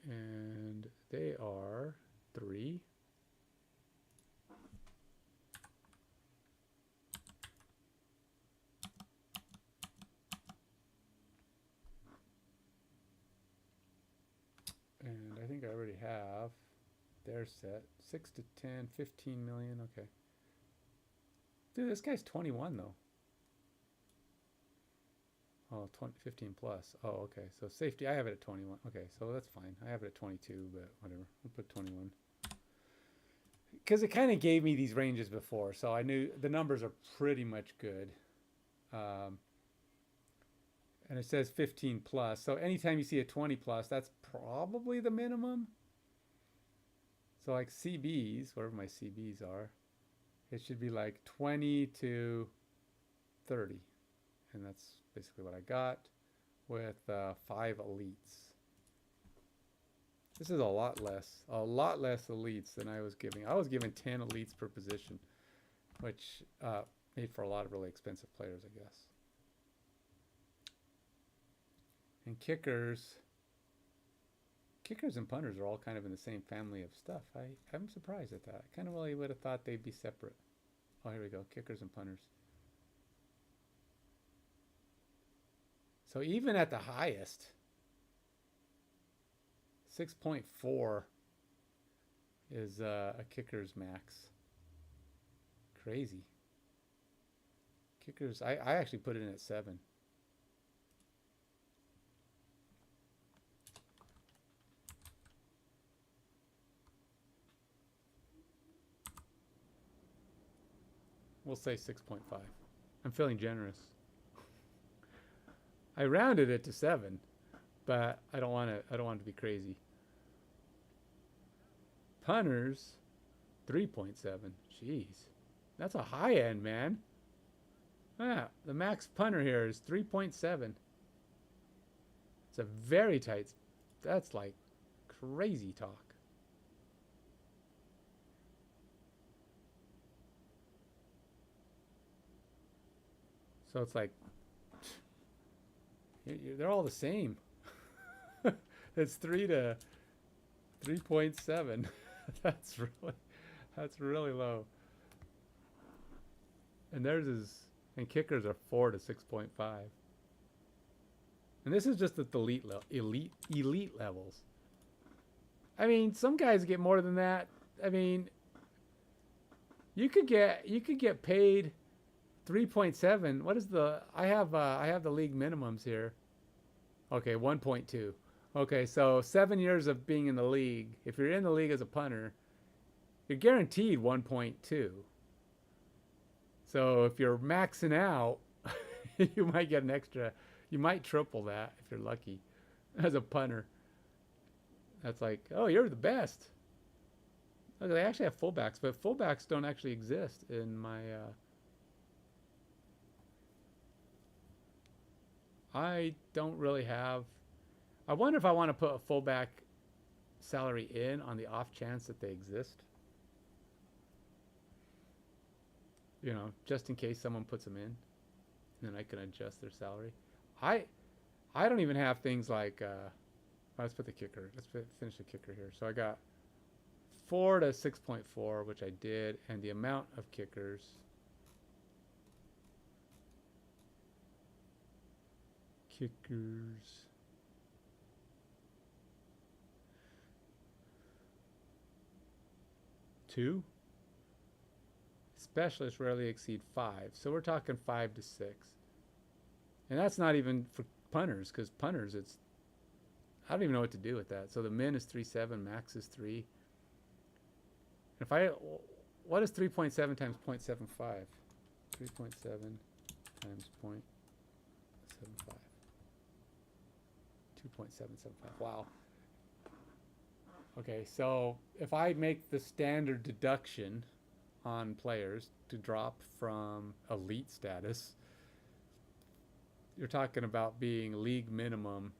And they are 3. And I think I already have their set. 6 to 10, 15 million. Okay. Dude, this guy's 21 though. Oh, 15 plus. Oh, okay. So safety, I have it at 21. Okay, so that's fine. I have it at 22, but whatever. We'll put 21. Because it kind of gave me these ranges before, so I knew the numbers are pretty much good. And it says 15 plus. So anytime you see a 20 plus, that's probably the minimum. So like CBs, whatever my CBs are, it should be like 20 to 30. And that's basically what I got with 5 elites. This is a lot less elites than I was giving. I was giving 10 elites per position, which made for a lot of really expensive players, I guess. And kickers and punters are all kind of in the same family of stuff. I'm surprised at that. I kind of really would have thought they'd be separate. Oh, here we go, kickers and punters. So even at the highest, 6.4 is a kicker's max. Crazy. Kickers, I actually put it in at 7. We'll say 6.5. I'm feeling generous. I rounded it to 7, but I don't want it to be crazy. Punters, 3.7. Jeez. That's a high end, man. Yeah, the max punter here is 3.7. It's a very tight. That's like crazy talk. So it's like they're all the same. It's 3 to 3.7. That's really low. And theirs is, and kickers are 4 to 6.5. And this is just at the elite levels. I mean, some guys get more than that. I mean, you could get paid 3.7. What is the? I have the league minimums here. Okay, 1.2. Okay, so 7 years of being in the league. If you're in the league as a punter, you're guaranteed 1.2. So if you're maxing out, you might get an extra. You might triple that if you're lucky as a punter. That's like, oh, you're the best. Oh, they actually have fullbacks, but fullbacks don't actually exist in my... I don't really have... I wonder if I want to put a fullback salary in on the off chance that they exist. You know, just in case someone puts them in. And then I can adjust their salary. I don't even have things like... let's put the kicker. Let's finish the kicker here. So I got 4 to 6.4, which I did, and the amount of kickers. Kickers. Two. Specialists rarely exceed 5. So we're talking 5 to 6. And that's not even for punters, because punters, it's... I don't even know what to do with that. So the min is 3.7, max is 3. If I... What is 3.7 times 0.75? 3.7 times 0.75. 2.775. Wow. Okay, so if I make the standard deduction on players to drop from elite status, you're talking about being league minimum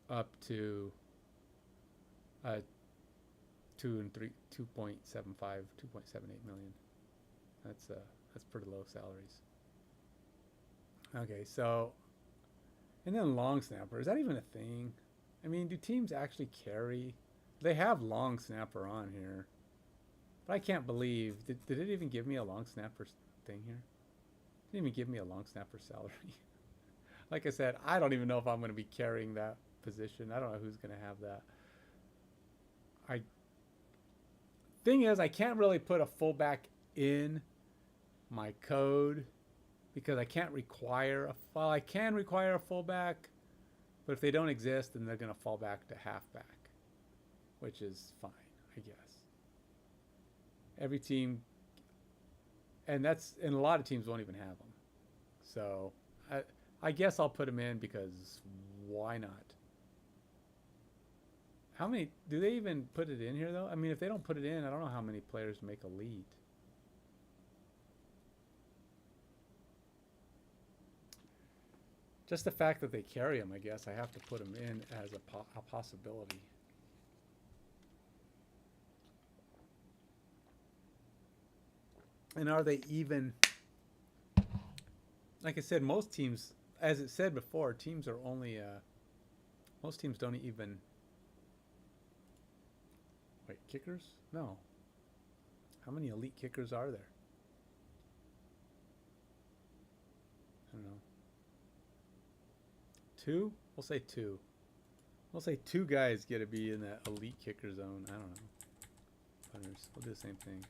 up to 2.75, 2.78 million. That's pretty low salaries. Okay, so, and then long snapper, is that even a thing? I mean, do teams actually carry? They have long snapper on here, but I can't believe, did it even give me a long snapper thing here? It didn't even give me a long snapper salary. Like I said, I don't even know if I'm going to be carrying that position. I don't know who's going to have that. Thing is, I can't really put a fullback in my code because I can't require I can require a fullback, but if they don't exist, then they're going to fall back to halfback, which is fine, I guess. Every team, and a lot of teams won't even have them. So I guess I'll put them in because why not? How many, do they even put it in here though? I mean, if they don't put it in, I don't know how many players make elite. Just the fact that they carry them, I guess I have to put them in as a possibility. And are they even, like I said, most teams, as it said before, teams are only, most teams don't even, wait, kickers? No. How many elite kickers are there? I don't know. 2? We'll say 2. We'll say 2 guys get to be in that elite kicker zone. I don't know. Punters. We'll do the same thing.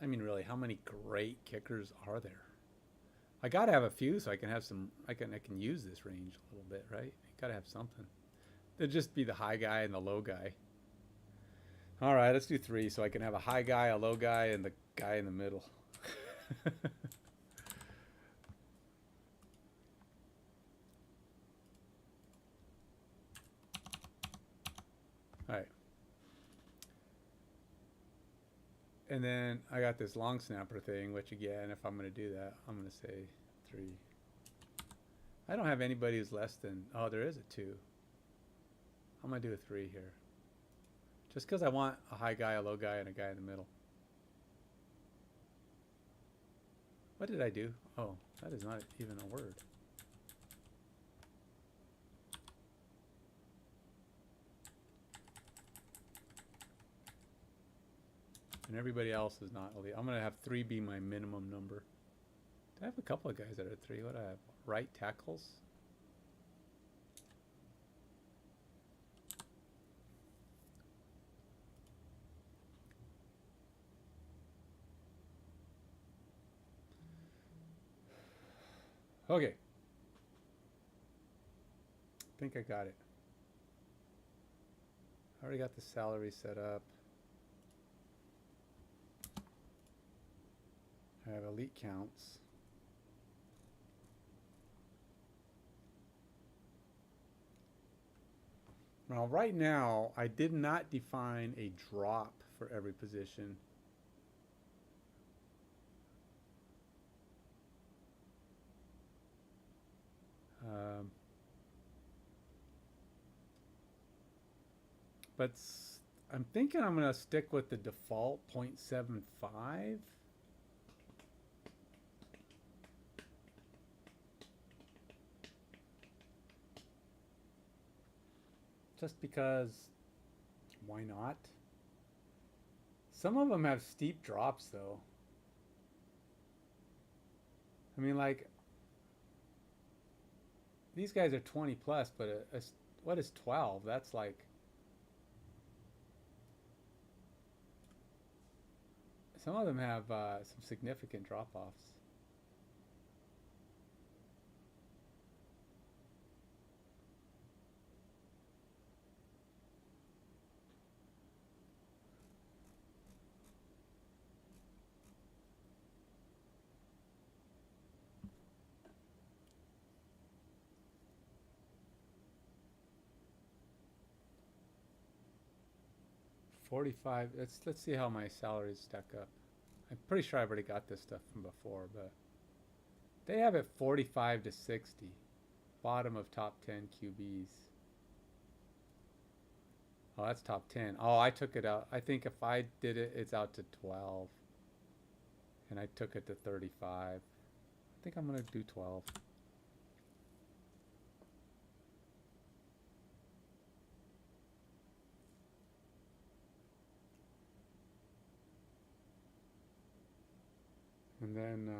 I mean, really, how many great kickers are there? I gotta have a few so I can have some. I can use this range a little bit, right? I gotta have something. it'd just be the high guy and the low guy. All right, let's do 3 so I can have a high guy, a low guy, and the guy in the middle. All right. And then I got this long snapper thing, which again, if I'm going to do that, I'm going to say 3. I don't have anybody who's less than, oh, there is a 2. I'm going to do a 3 here. Just because I want a high guy, a low guy, and a guy in the middle. What did I do? Oh, that is not even a word. And everybody else is not elite. I'm going to have 3 be my minimum number. I have a couple of guys that are 3. What do I have? Right tackles? Okay. I think I got it. I already got the salary set up. I have elite counts. Now, right now, I did not define a drop for every position. But I'm thinking I'm going to stick with the default 0.75. Just because, why not? Some of them have steep drops though. I mean, like, these guys are 20 plus, but what is 12? That's like, some of them have some significant drop-offs. $45. Let's see how my salaries stack up. I'm pretty sure I've already got this stuff from before, but they have it 45 to 60. Bottom of top 10 QBs. Oh, that's top 10. Oh, I took it out. I think if I did it, it's out to 12. And I took it to 35. I think I'm going to do 12. And then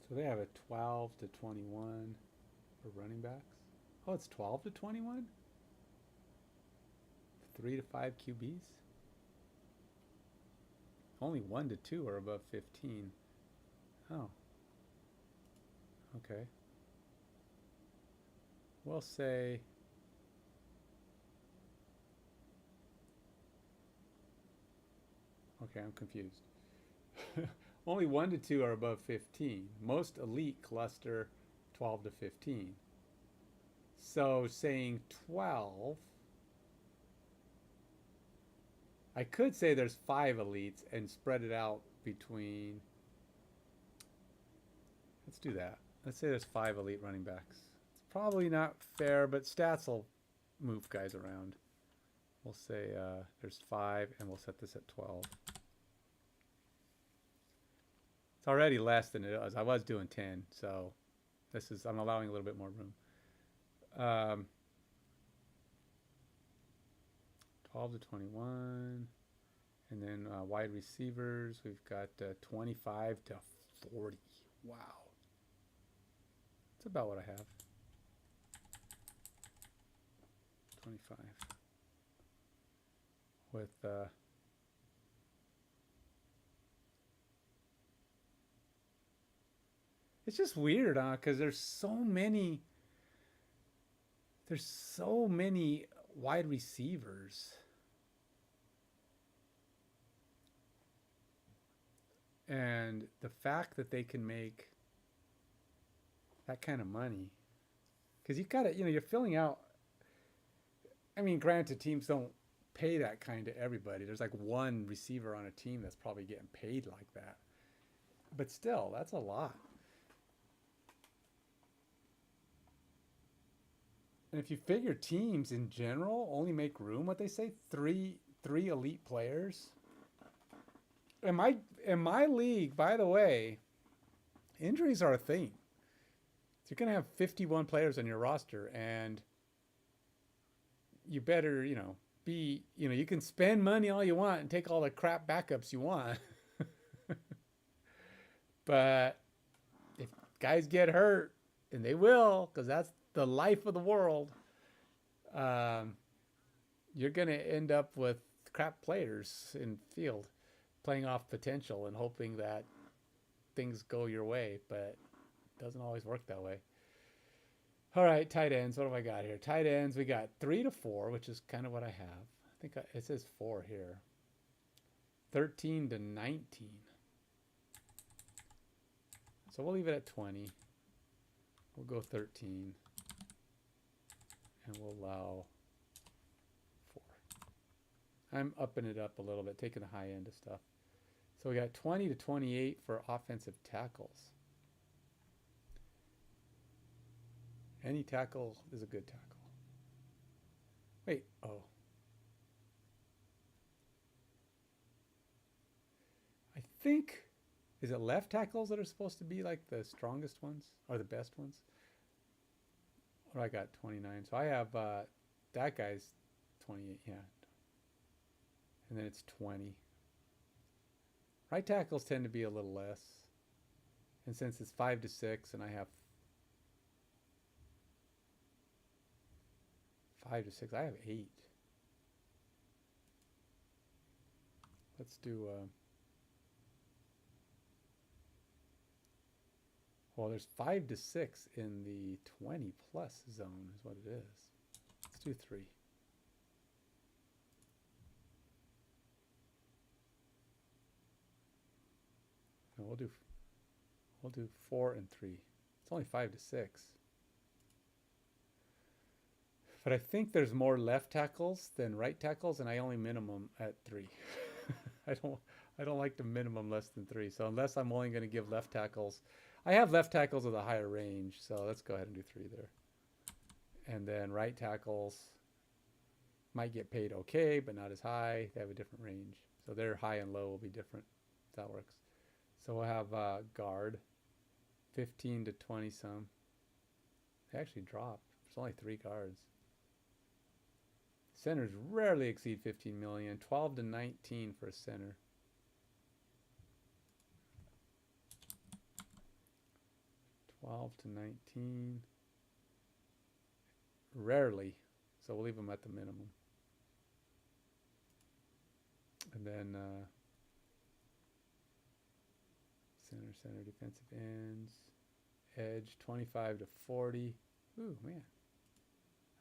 so they have a 12 to 21 for running backs. Oh, it's 12 to 21? 3 to 5 QBs? Only 1 to 2 are above 15. Oh. Okay. We'll say okay, I'm confused. Only 1 to 2 are above 15. Most elite cluster 12 to 15. So saying 12, I could say there's 5 elites and spread it out between, let's do that. Let's say there's 5 elite running backs. It's probably not fair, but stats will move guys around. We'll say there's 5, and we'll set this at 12. It's already less than it was. I was doing 10, so this is, I'm allowing a little bit more room. 12 to 21. And then wide receivers, we've got 25 to 40. Wow. That's about what I have. 25. With It's just weird, huh? Because there's so many wide receivers, and the fact that they can make that kind of money, because you got to, you're filling out. I mean, granted, teams don't pay that kind to everybody. There's like one receiver on a team that's probably getting paid like that, but still, that's a lot. And if you figure teams in general only make room, what they say, three elite players. In my league, by the way, injuries are a thing. So you're gonna have 51 players on your roster, and you better, you can spend money all you want and take all the crap backups you want. But if guys get hurt, and they will, because that's the life of the world, you're going to end up with crap players in field playing off potential and hoping that things go your way, but it doesn't always work that way. All right, tight ends. What have I got here? Tight ends, we got 3 to 4, which is kind of what I have. I think it says 4 here. 13 to 19. So we'll leave it at 20. We'll go 13. And we'll allow 4. I'm upping it up a little bit, taking the high end of stuff. So we got 20 to 28 for offensive tackles. Any tackle is a good tackle. Wait, oh. I think, is it left tackles that are supposed to be like the strongest ones or the best ones? What do I got? 29. So I have that guy's 28, yeah. And then it's 20. Right tackles tend to be a little less. And since it's 5 to 6 and I have 5 to 6, I have 8. Let's do well, there's 5 to 6 in the 20 plus zone is what it is. Let's do 3. No, we'll do 4 and 3. It's only 5 to 6. But I think there's more left tackles than right tackles, and I only minimum at 3. I don't like to minimum less than 3. So unless I'm only going to give left tackles, I have left tackles with a higher range. So let's go ahead and do 3 there. And then right tackles might get paid okay, but not as high. They have a different range. So their high and low will be different. If that works. So we'll have guard, 15 to 20 some. They actually dropped. There's only 3 guards. Centers rarely exceed 15 million. 12 to 19 for a center. To 19. Rarely. So we'll leave them at the minimum. And then center, defensive ends. Edge, 25 to 40. Ooh, man.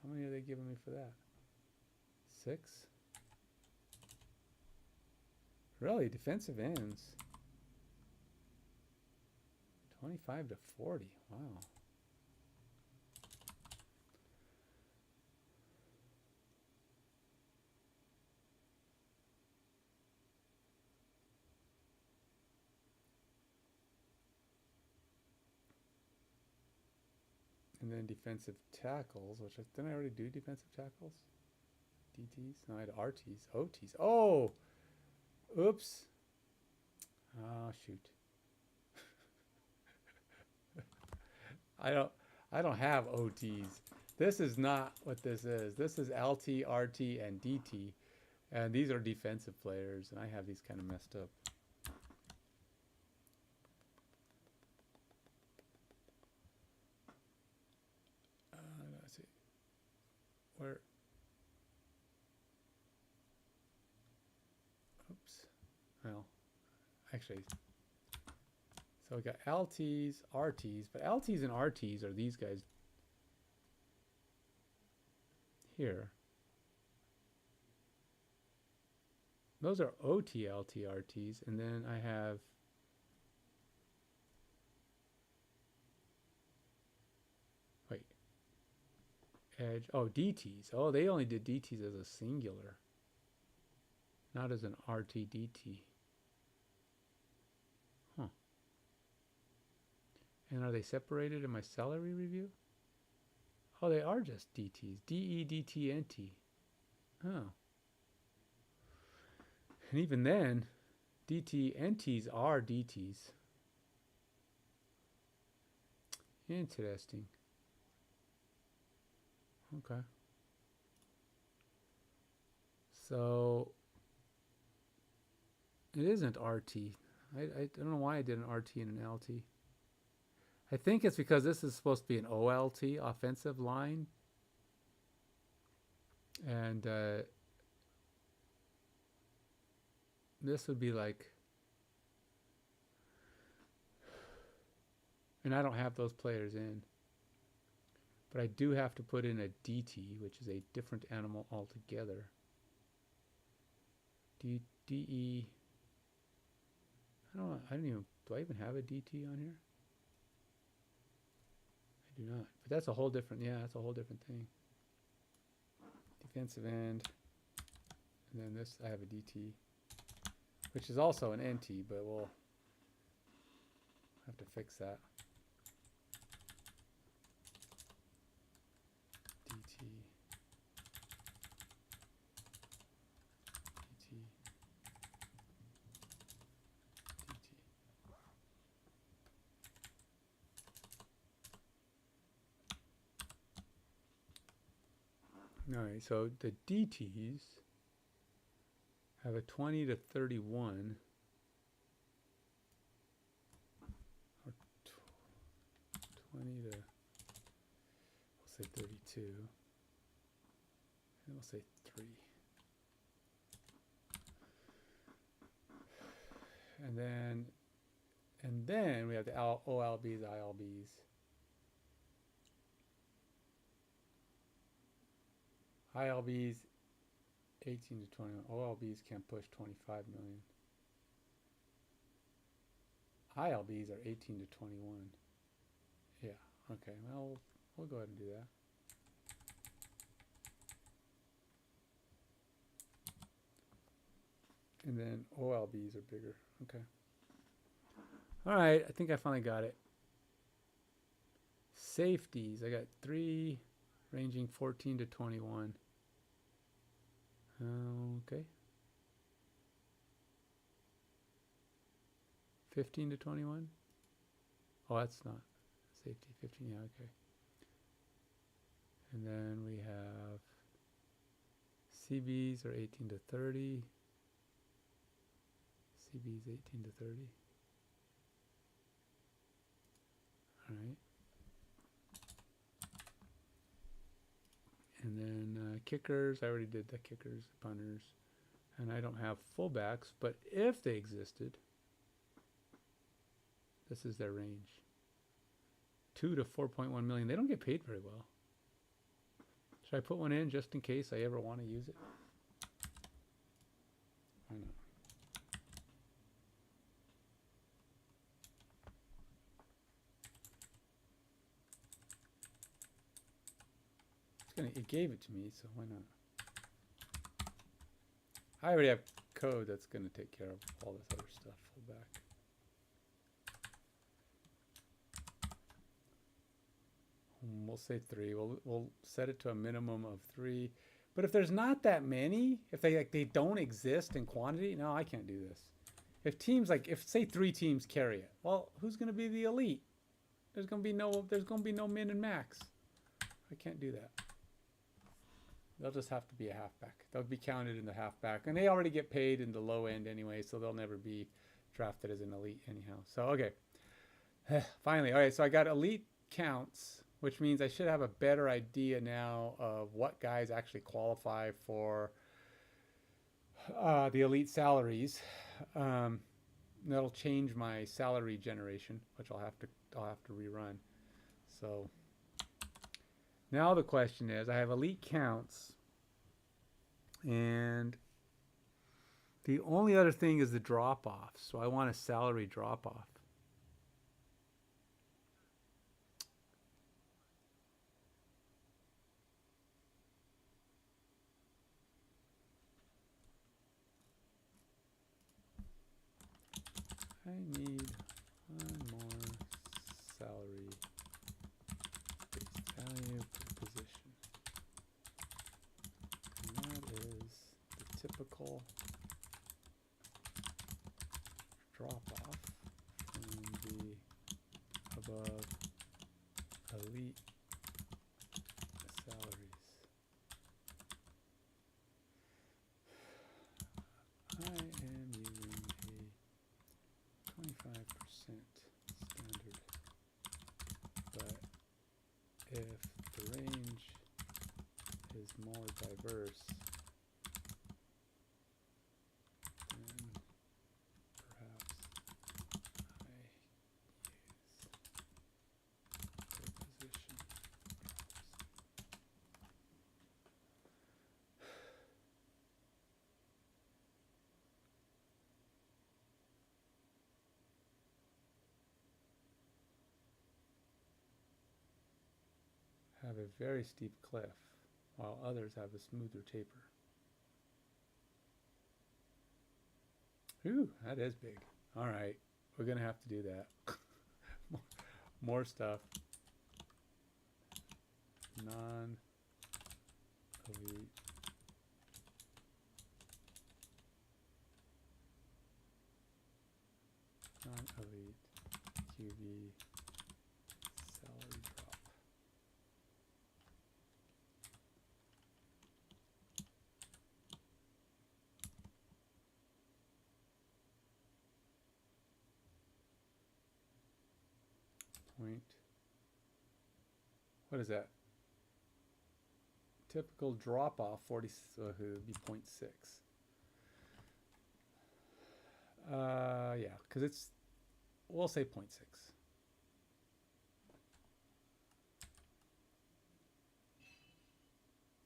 How many are they giving me for that? 6? Really, defensive ends. 25 to 40. Wow. And then defensive tackles, which didn't I already do defensive tackles? DTs? No, I had RTs. OTs. Oh! Oops. Oh, shoot. I don't have OTs. This is not what this is. This is LT, RT, and DT. And these are defensive players, and I have these kind of messed up. Let's see. Where? Oops. Well, actually, So we got LTs, RTs, but LTs and RTs are these guys here. Those are OT, LT, RTs, and then I have edge. Oh, DTs. Oh, they only did DTs as a singular, not as an RT DT. Huh. And are they separated in my salary review? Oh, they are just DTs. DE, DT, NT. Oh. And even then, DT, NTs are DTs. Interesting. Okay. So it isn't RT. I don't know why I did an RT and an LT. I think it's because this is supposed to be an OLT, offensive line. And this would be like, and I don't have those players in. But I do have to put in a DT, which is a different animal altogether. DE. I don't know. Do I even have a DT on here? I do not. But that's a whole different, yeah, that's a whole different thing. Defensive end. And then this, I have a DT, which is also an NT, but we'll have to fix that. All right, so the DTs have a 20 to 31, or 20 to, we'll say 32, and we'll say 3. And then we have the OLBs, ILBs. ILBs 18 to 21. OLBs can't push 25 million. ILBs are 18 to 21. Yeah, okay, well, we'll go ahead and do that. And then OLBs are bigger. Okay. All right, I think I finally got it. Safeties, I got 3 ranging 14 to 21. Okay. 15 to 21? Oh, that's not safety. 15, yeah, okay. And then we have CBs are 18 to 30. CBs 18 to 30. All right. And then kickers, I already did the kickers, punters. And I don't have fullbacks, but if they existed, this is their range. 2 to 4.1 million. They don't get paid very well. Should I put one in just in case I ever want to use it? Why not? It gave it to me, so why not? I already have code that's going to take care of all this other stuff. Fullback. We'll say 3. We'll set it to a minimum of 3. But if there's not that many, if they don't exist in quantity, no, I can't do this. If teams if say 3 teams carry it, well, who's going to be the elite? There's going to be no min and max. I can't do that. They'll just have to be a halfback. They'll be counted in the halfback. And they already get paid in the low end anyway, so they'll never be drafted as an elite anyhow. So, okay. Finally. All right, so I got elite counts, which means I should have a better idea now of what guys actually qualify for the elite salaries. that'll change my salary generation, which I'll have to rerun. So now the question is, I have elite counts, and the only other thing is the drop off. So I want a salary drop off. I need one more salary based value per position. And that is the typical drop off from the above elite salaries. I am using a 25% standard, but if the range is more diverse, then perhaps I use the position drops. Have a very steep cliff, while others have a smoother taper. Ooh, that is big. All right, we're gonna have to do that. More stuff. Non-elite. Non-elite QV salary drop. Point. What is that? Typical drop off 40, so it would be 0.6. Yeah, because we'll say 0.6.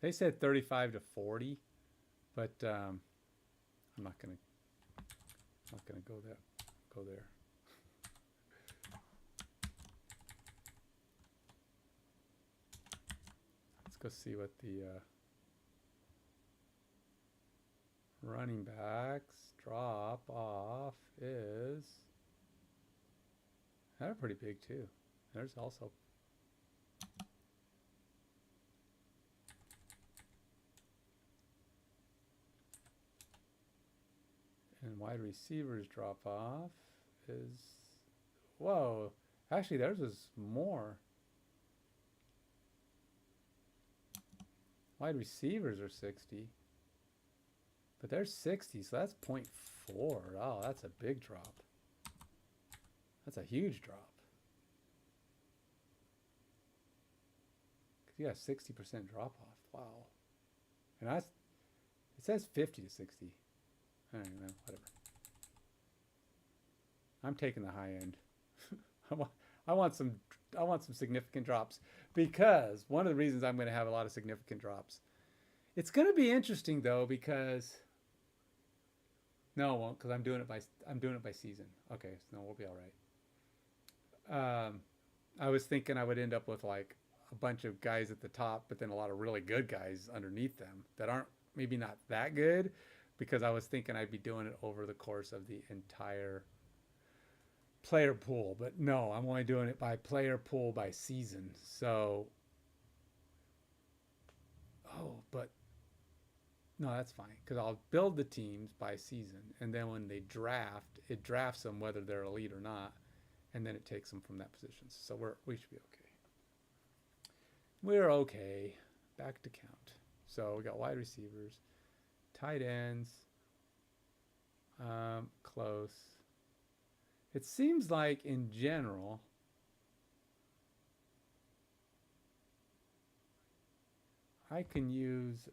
They said 35 to 40, but I'm not gonna go there. Let's go see what the running backs drop off is. They're pretty big too. There's also and wide receivers drop off is, whoa, actually theirs is more. Wide receivers are 60, but they're 60, so that's 0.4. Oh, that's a big drop. That's a huge drop. Because you got 60% drop off. Wow. And it says 50 to 60. I don't know, whatever. I'm taking the high end. I want some significant drops, because one of the reasons I'm going to have a lot of significant drops. It's going to be interesting though, because no, it won't, because I'm doing it by season. Okay, so no, we'll be all right. I was thinking I would end up with like a bunch of guys at the top, but then a lot of really good guys underneath them that aren't maybe not that good, because I was thinking I'd be doing it over the course of the entire player pool, but no, I'm only doing it by player pool by season. So, but no, that's fine, because I'll build the teams by season, and then when they draft, it drafts them whether they're elite or not, and then it takes them from that position. So we should be okay. We're okay. Back to count. So we got wide receivers, tight ends, close. It seems like in general, I can use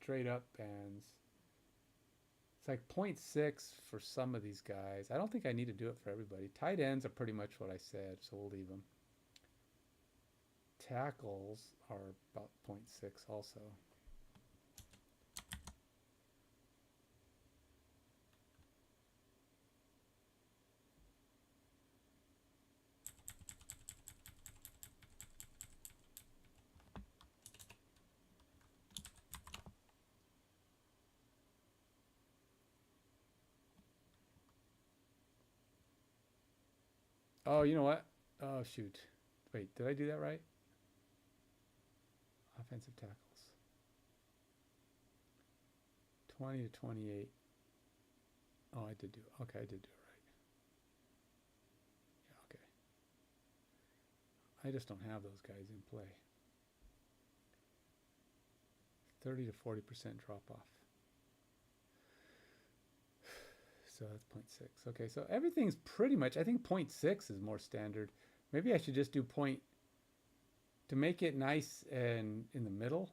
straight up bands It's like 0.6 for some of these guys. I don't think I need to do it for everybody. Tight ends are pretty much what I said, so we'll leave them. Tackles are about 0.6 also. Oh, you know what? Oh, shoot. Wait, did I do that right? Offensive tackles. 20 to 28. Oh, I did do it. Okay, I did do it right. Yeah, okay. I just don't have those guys in play. 30 to 40% drop off. So that's 0.6. Okay, so everything's pretty much, I think 0.6 is more standard. Maybe I should just do to make it nice and in the middle.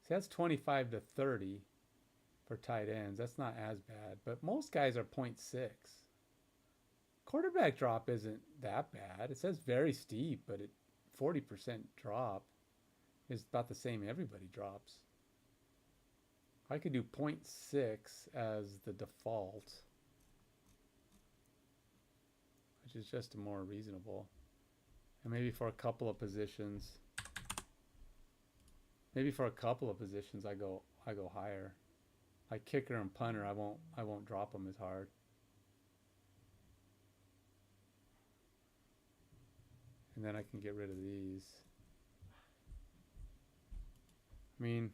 See, that's 25 to 30 for tight ends. That's not as bad, but most guys are 0.6. Quarterback drop isn't that bad. It says very steep, but 40% drop is about the same everybody drops. I could do 0.6 as the default, which is just more reasonable. And maybe for a couple of positions, I go higher. Like kicker and punter, I won't drop them as hard. And then I can get rid of these. I mean,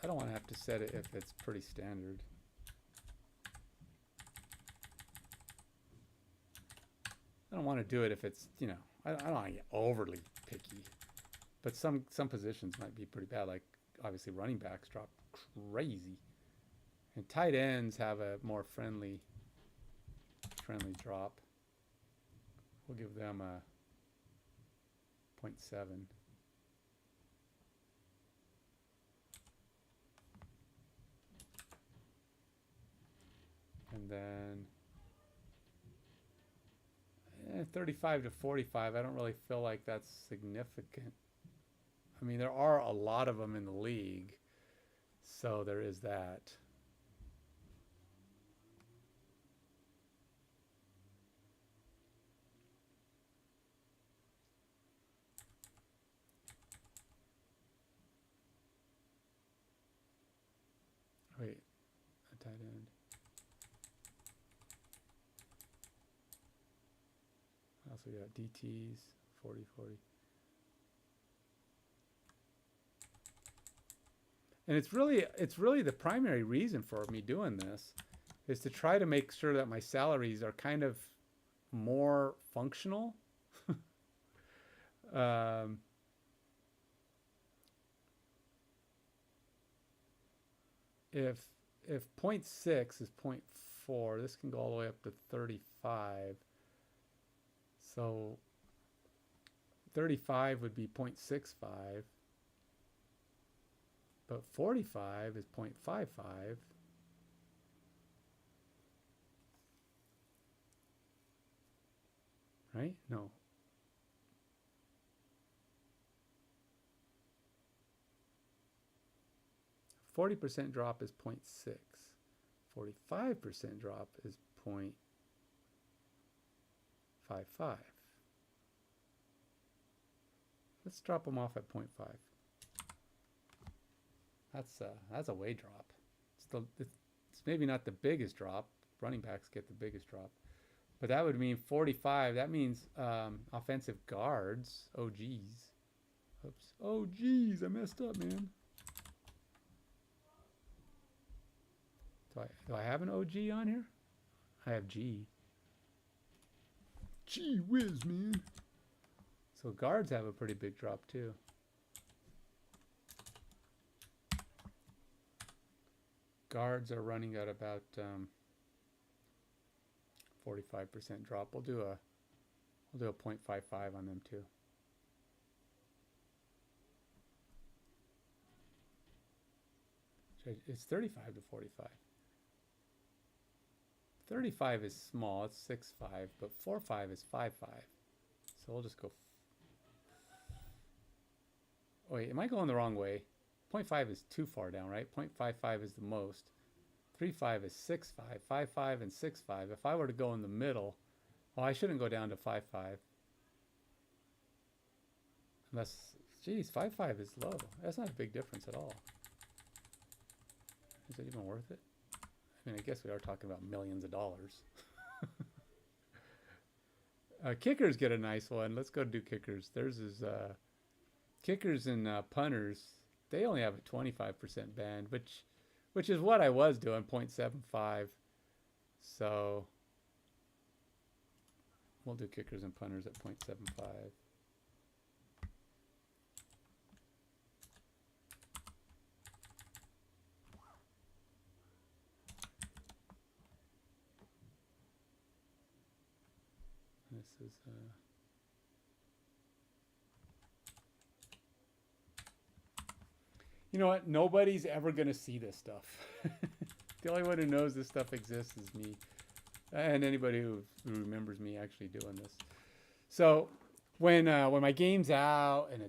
I don't want to have to set it if it's pretty standard. I don't want to do it if it's, you know, I don't want to get overly picky. But some positions might be pretty bad. Like, obviously, running backs drop crazy. And tight ends have a more friendly drop. We'll give them a 0.7. And then 35 to 45, I don't really feel like that's significant. I mean, there are a lot of them in the league, so there is that. Wait, a tight end. Also got DTs, 40. And it's really the primary reason for me doing this is to try to make sure that my salaries are kind of more functional. If 0.6 is 0.4, this can go all the way up to 35. So 35 would be 0.65, but 45 is 0.55. Right? No. %40 drop is 0.6. 45% drop is 0.55. Let's drop them off at 0.5. That's a way drop. It's maybe not the biggest drop. Running backs get the biggest drop. But that would mean 45. That means offensive guards, OGs. Oops. Oh, geez, I messed up, man. Do I have an OG on here? I have G. Gee whiz, man. So guards have a pretty big drop too. Guards are running at about 45% drop. We'll do a 0.55 on them too. It's 35 to 45. 35 is small, it's 6.5, but 4.5 is 5.5. So we'll just go. Wait, am I going the wrong way? 0.5 is too far down, right? 0.55 is the most. 3.5 is 6.5. 5.5 and 6.5. If I were to go in the middle, well, I shouldn't go down to 5.5. Unless, geez, 5.5 is low. That's not a big difference at all. Is it even worth it? I mean, I guess we are talking about millions of dollars. Kickers get a nice one. Let's go do kickers. Theirs is kickers and punters. They only have a 25% band, which is what I was doing, 0.75. So we'll do kickers and punters at 0.75. This is you know what? Nobody's ever going to see this stuff. The only one who knows this stuff exists is me. And anybody who remembers me actually doing this. So when my game's out and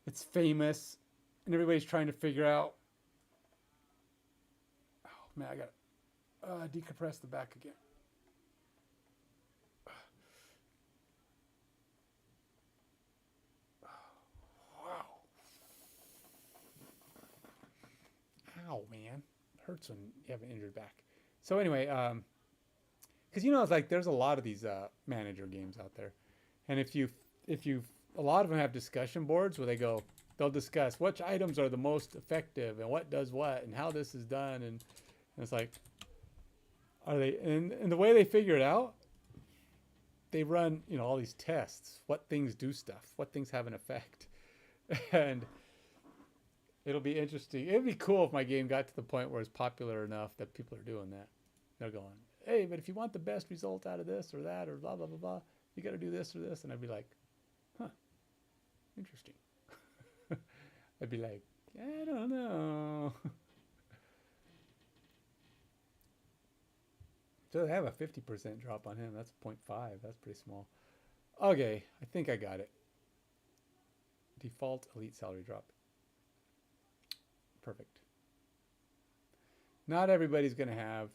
it's famous and everybody's trying to figure out, oh man, I gotta decompress the back again. Wow. Ow, man. Hurts when you have an injured back. So anyway, because you know, it's like there's a lot of these manager games out there, and if you a lot of them have discussion boards where they'll discuss which items are the most effective and what does what and how this is done, and it's like, are they and the way they figure it out, they run, you know, all these tests, what things do stuff, what things have an effect, and it'll be interesting. It'd be cool if my game got to the point where it's popular enough that people are doing that. They're going, hey, but if you want the best result out of this or that or blah, blah, blah, blah, you got to do this or this. And I'd be like, huh, interesting. I'd be like, I don't know. So they have a 50% drop on him. That's 0.5. That's pretty small. Okay, I think I got it. Default elite salary drop. Perfect. Not everybody's going to have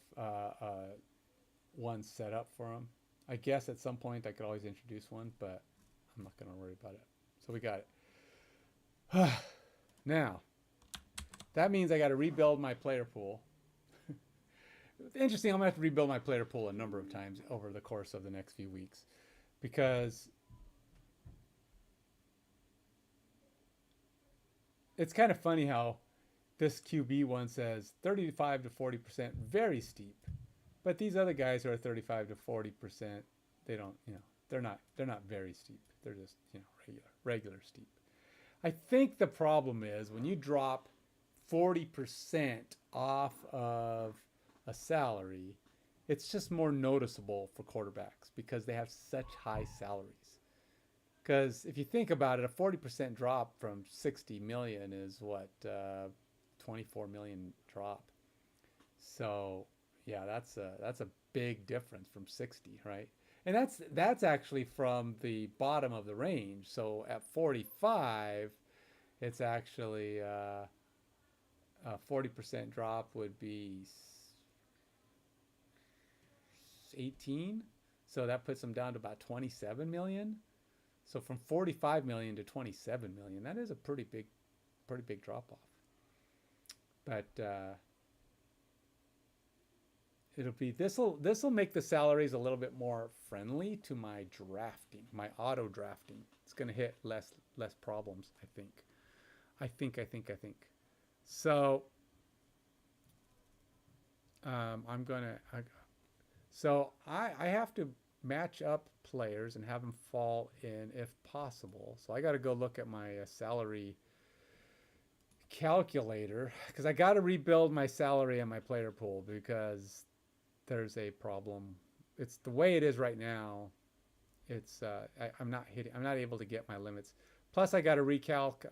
one set up for them. I guess at some point I could always introduce one, but I'm not going to worry about it. So we got it. Now, that means I got to rebuild my player pool. Interesting, I'm going to have to rebuild my player pool a number of times over the course of the next few weeks, because it's kind of funny how this QB one says 35 to 40%, very steep. But these other guys who are 35 to 40%, they don't, you know, they're not very steep. They're just, you know, regular steep. I think the problem is when you drop 40% off of a salary, it's just more noticeable for quarterbacks because they have such high salaries. Because if you think about it, a 40% drop from 60 million is what, 24 million drop. So yeah, that's a big difference from 60, right? And that's actually from the bottom of the range. So at 45, it's actually a 40% drop would be 18. So that puts them down to about 27 million. So from 45 million to 27 million, that is a pretty big drop off. But it'll be this'll make the salaries a little bit more friendly to my drafting, my auto drafting. It's gonna hit less problems, I think. So I have to match up players and have them fall in if possible. So I got to go look at my salary calculator, because I got to rebuild my salary and my player pool because there's a problem. It's the way it is right now. It's I'm not able to get my limits. Plus I got to recalc.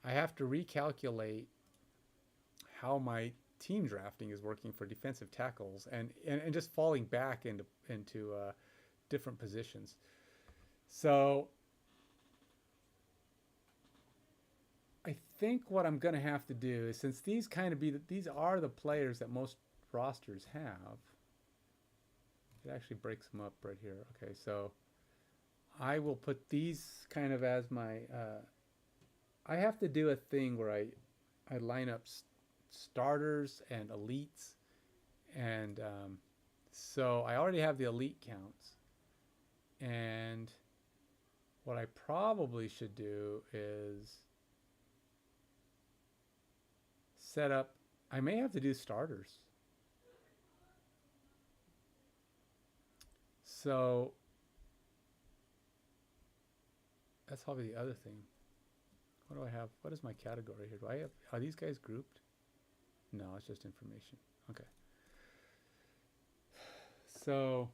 I have to recalculate how my team drafting is working for defensive tackles and just falling back into different positions. So I think what I'm going to have to do is, since these are the players that most rosters have, it actually breaks them up right here. Okay, so I will put these kind of as my. I have to do a thing where I line up starters and elites, and so I already have the elite counts, and what I probably should do is set up. I may have to do starters. So that's probably the other thing. What do I have? What is my category here? Do I have? Are these guys grouped? No, it's just information. Okay. So,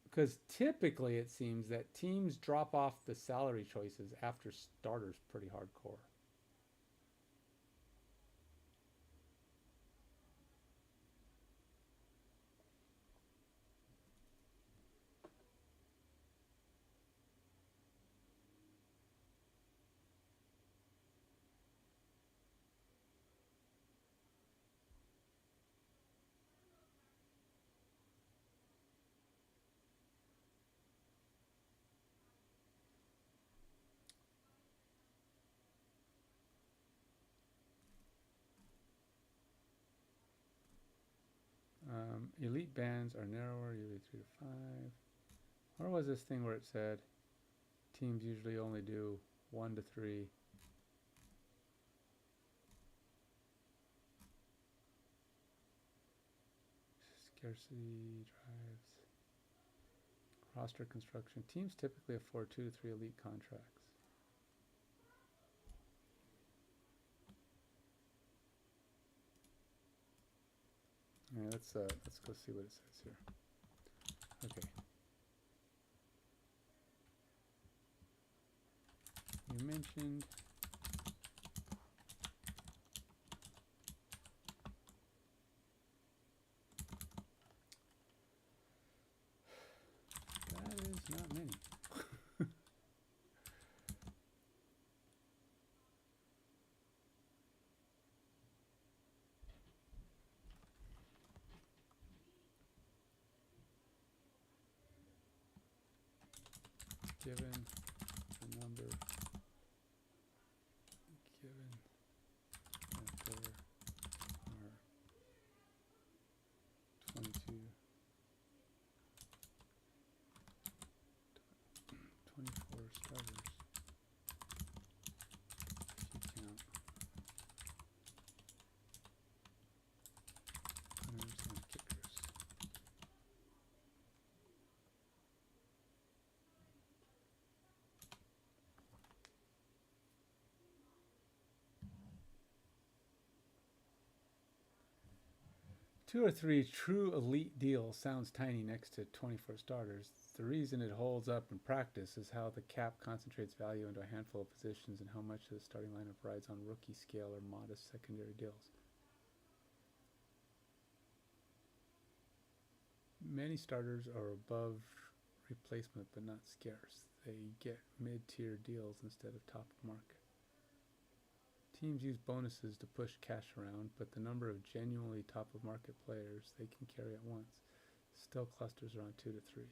because typically it seems that teams drop off the salary choices after starters pretty hardcore. Elite bands are narrower, usually 3 to 5. Or was this thing where it said teams usually only do 1 to 3? Scarcity drives. Roster construction. Teams typically afford 2 to 3 elite contracts. Yeah, let's go see what it says here. Okay. You mentioned that is not many. Given the number given that there are 22 24 starters, if you count runners and kickers. Two or three true elite deals sounds tiny next to 24 starters. The reason it holds up in practice is how the cap concentrates value into a handful of positions and how much of the starting lineup rides on rookie scale or modest secondary deals. Many starters are above replacement but not scarce. They get mid-tier deals instead of top of market. Teams use bonuses to push cash around, but the number of genuinely top of market players they can carry at once still clusters around 2 to 3.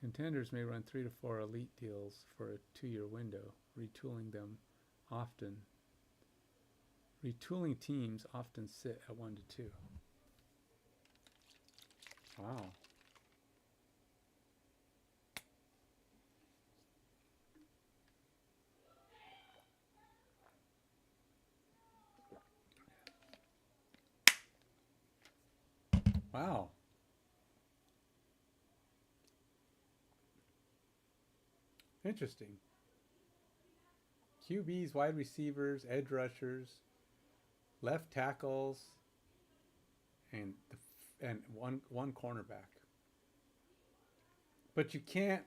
Contenders may run 3 to 4 elite deals for a 2-year window, retooling teams often sit at 1 to 2. Wow. Wow. Interesting. QBs, wide receivers, edge rushers, left tackles, and and one cornerback. But you can't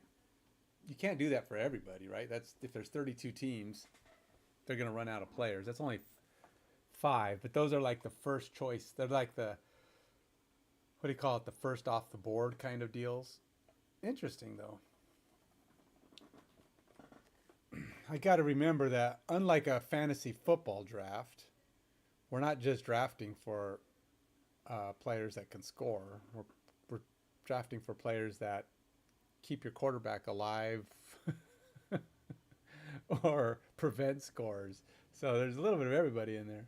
do that for everybody, right? That's if there's 32 teams, they're going to run out of players. That's only 5, but those are like the first choice. They're like the, what do you call it? The first off the board kind of deals. Interesting though. I got to remember that unlike a fantasy football draft, we're not just drafting for players that can score. We're drafting for players that keep your quarterback alive or prevent scores. So there's a little bit of everybody in there.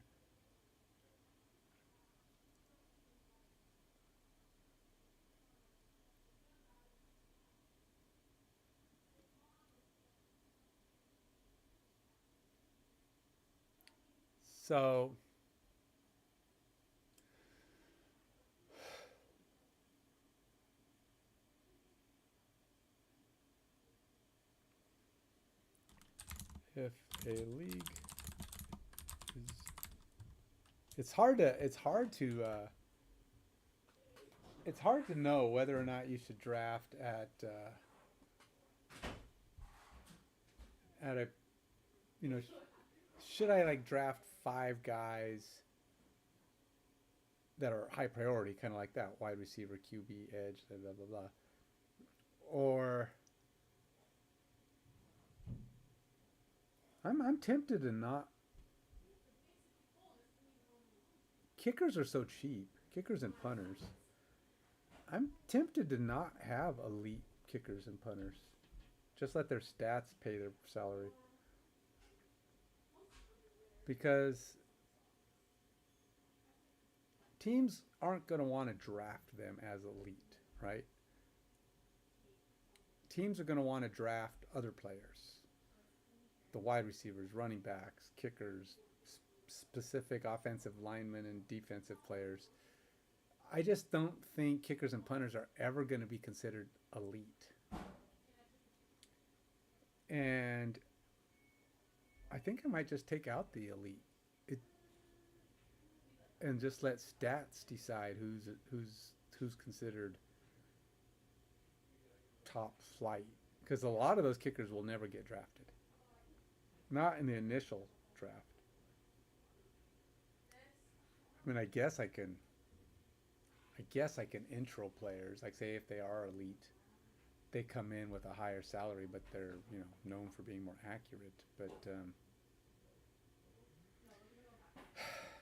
So if a league is, it's hard to know whether or not you should draft at a, you know, should I like draft 5 guys that are high priority, kind of like that, wide receiver, QB, edge, blah blah blah, blah. Or I'm tempted to not. Kickers are so cheap. Kickers and punters. I'm tempted to not have elite kickers and punters. Just let their stats pay their salary. Because teams aren't going to want to draft them as elite, right? Teams are going to want to draft other players. The wide receivers, running backs, kickers, specific offensive linemen and defensive players. I just don't think kickers and punters are ever going to be considered elite. And I think I might just take out the elite and just let stats decide who's considered top flight. Because a lot of those kickers will never get drafted. Not in the initial draft. I mean, I guess I can intro players, like say if they are elite, they come in with a higher salary, but they're, you know, known for being more accurate. But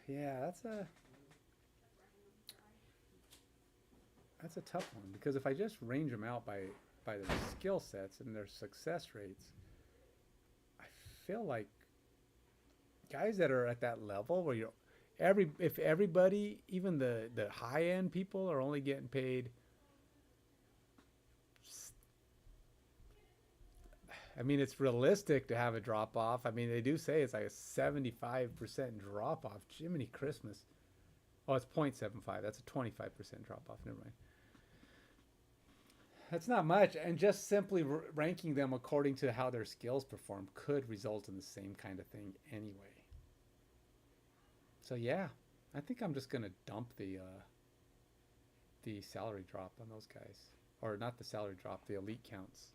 yeah, that's a tough one, because if I just range them out by their skill sets and their success rates, I feel like guys that are at that level where if everybody, even the high end people, are only getting paid, I mean, it's realistic to have a drop off. I mean, they do say it's like a 75% drop off. Jiminy Christmas. Oh, it's 0.75. That's a 25% drop off. Never mind. That's not much. And just simply ranking them according to how their skills perform could result in the same kind of thing anyway. So yeah, I think I'm just going to dump the salary drop on those guys. Or not the salary drop, the elite counts.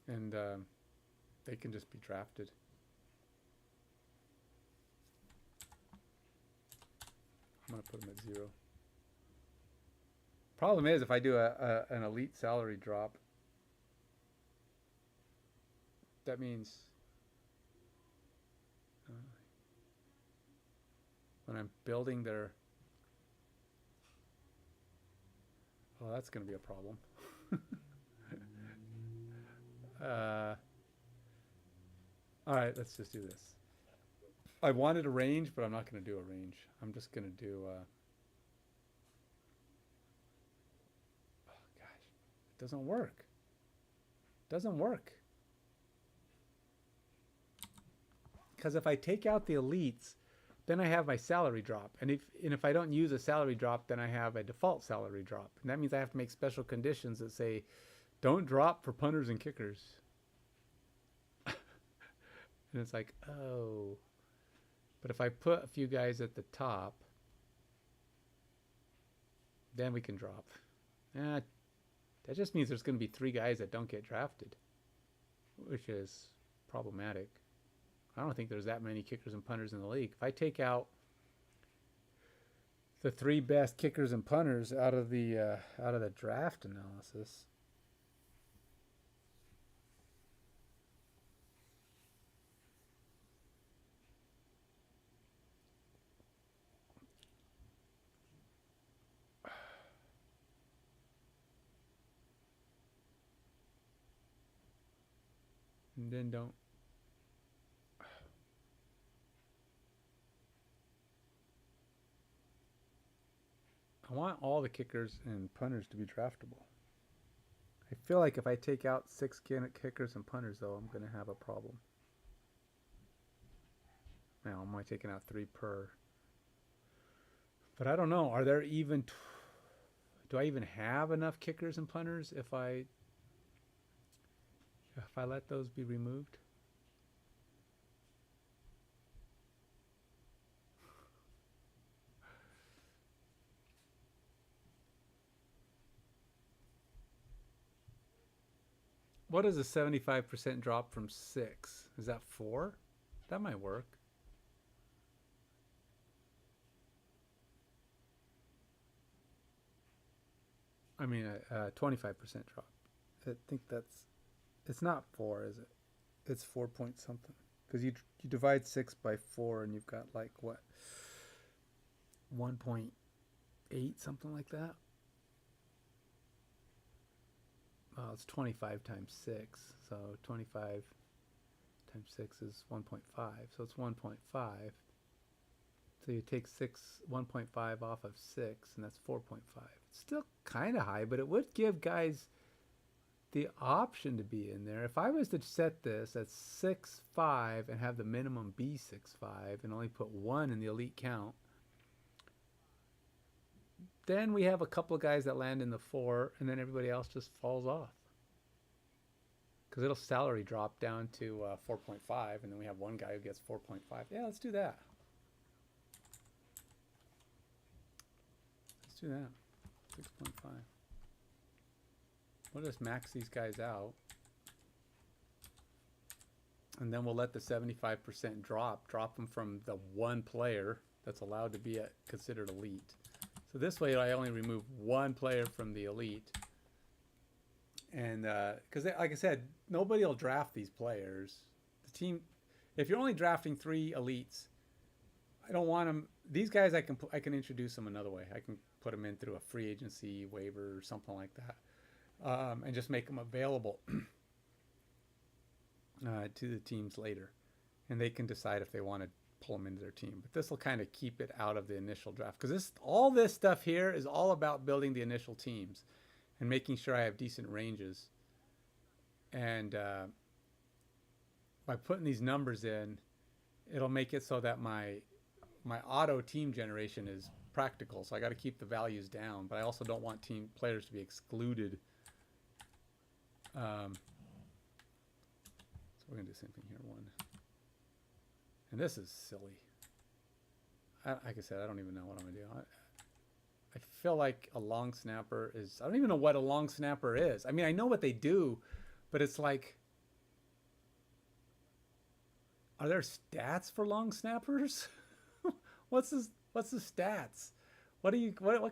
And they can just be drafted. I'm going to put them at 0. Problem is, if I do an elite salary drop, that means when I'm building their... Oh, that's going to be a problem. All right, let's just do this. I wanted a range, but I'm not going to do a range. I'm just going to do... oh, gosh. It doesn't work. It doesn't work. Because if I take out the elites, then I have my salary drop. And if I don't use a salary drop, then I have a default salary drop. And that means I have to make special conditions that say, don't drop for punters and kickers. And it's like, oh. But if I put a few guys at the top, then we can drop. That just means there's going to be 3 guys that don't get drafted, which is problematic. I don't think there's that many kickers and punters in the league. If I take out the 3 best kickers and punters out of the draft analysis, and then don't. I want all the kickers and punters to be draftable. I feel like if I take out 6 kickers and punters, though, I'm going to have a problem. Now, I'm only taking out 3 per. But I don't know. Are there even... do I even have enough kickers and punters if I let those be removed? What is a 75% drop from 6? Is that 4? That might work. I mean, a 25% drop. I think that's... It's not 4, is it? It's 4 point something. Because you divide 6 by 4 and you've got like, what? 1.8, something like that. Well, it's 25 times 6. So 25 times 6 is 1.5. So it's 1.5. So you take 1.5 off of 6, and that's 4.5. It's still kind of high, but it would give guys the option to be in there. If I was to set this at 6.5 and have the minimum be 6.5 and only put 1 in the elite count, then we have a couple of guys that land in the 4, and then everybody else just falls off. Because it'll salary drop down to 4.5, and then we have one guy who gets 4.5. Yeah, let's do that. Let's do that. 6.5. We'll just max these guys out. And then we'll let the 75% drop them from the 1 player that's allowed to be considered elite. So this way I only remove 1 player from the elite. And because like I said, nobody will draft these players. The team, if you're only drafting 3 elites, I don't want them. These guys I can introduce them another way. I can put them in through a free agency waiver or something like that, and just make them available to the teams later, and they can decide if they want to pull them into their team. But this will kind of keep it out of the initial draft, because all this stuff here is all about building the initial teams and making sure I have decent ranges. And by putting these numbers in, it'll make it so that my auto team generation is practical. So I got to keep the values down, but I also don't want team players to be excluded. So we're gonna do the same thing here. 1. And this is silly. Like I said, I don't even know what I'm gonna do. I feel like a long snapper is... I don't even know what a long snapper is. I mean, I know what they do, but it's like... Are there stats for long snappers? What's the stats? What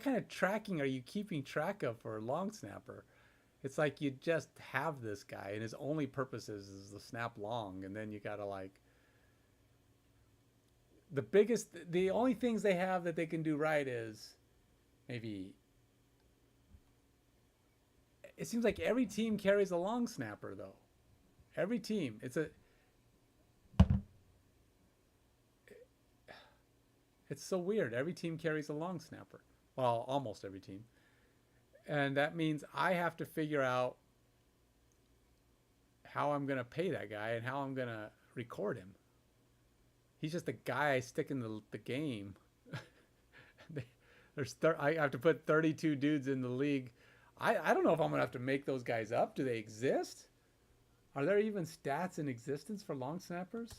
kind of tracking are you keeping track of for a long snapper? It's like you just have this guy and his only purpose is the snap long, and then you gotta like... The only things they have that they can do right is maybe... It seems like every team carries a long snapper, though. Every team. It's so weird. Every team carries a long snapper. Well, almost every team. And that means I have to figure out how I'm going to pay that guy and how I'm going to record him. He's just a guy I stick in the game. I have to put 32 dudes in the league. I don't know if I'm going to have to make those guys up. Do they exist? Are there even stats in existence for long snappers?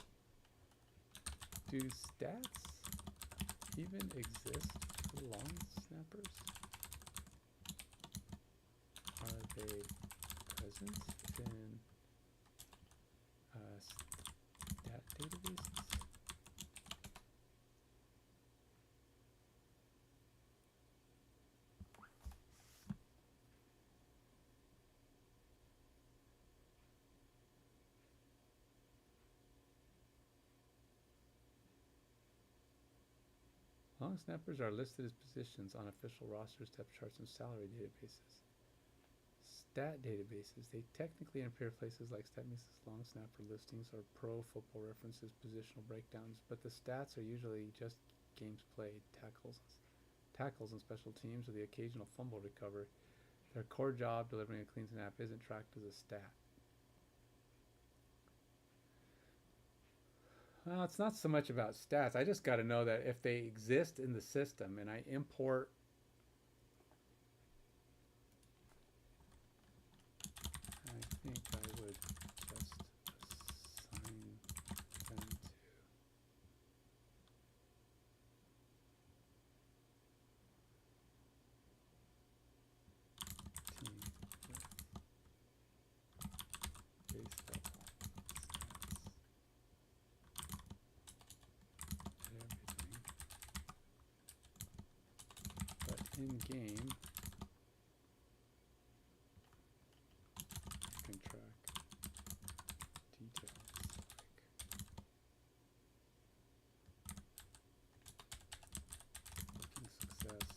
Do stats even exist for long snappers? present in stat databases? Long snappers are listed as positions on official rosters, depth charts, and salary databases. Stat databases. They technically appear places like StatMesis, long snapper listings, or pro football references, positional breakdowns, but the stats are usually just games played, tackles and special teams, or the occasional fumble recovery. Their core job, delivering a clean snap, isn't tracked as a stat. Well, it's not so much about stats. I just got to know that if they exist in the system and I import I think I would just assign them to team with base level stats and everything. But in game, you can track details like looking success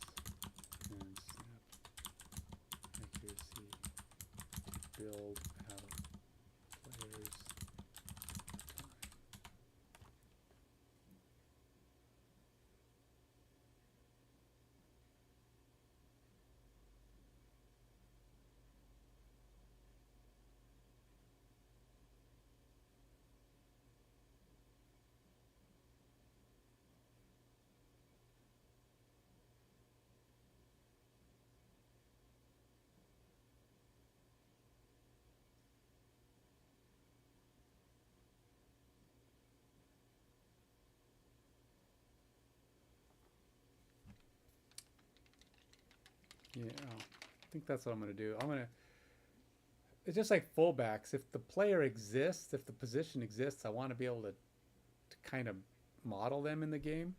and snap accuracy to build out players time. Yeah, I think that's what I'm going to do. It's just like fullbacks. If the player exists, if the position exists, I want to be able to kind of model them in the game.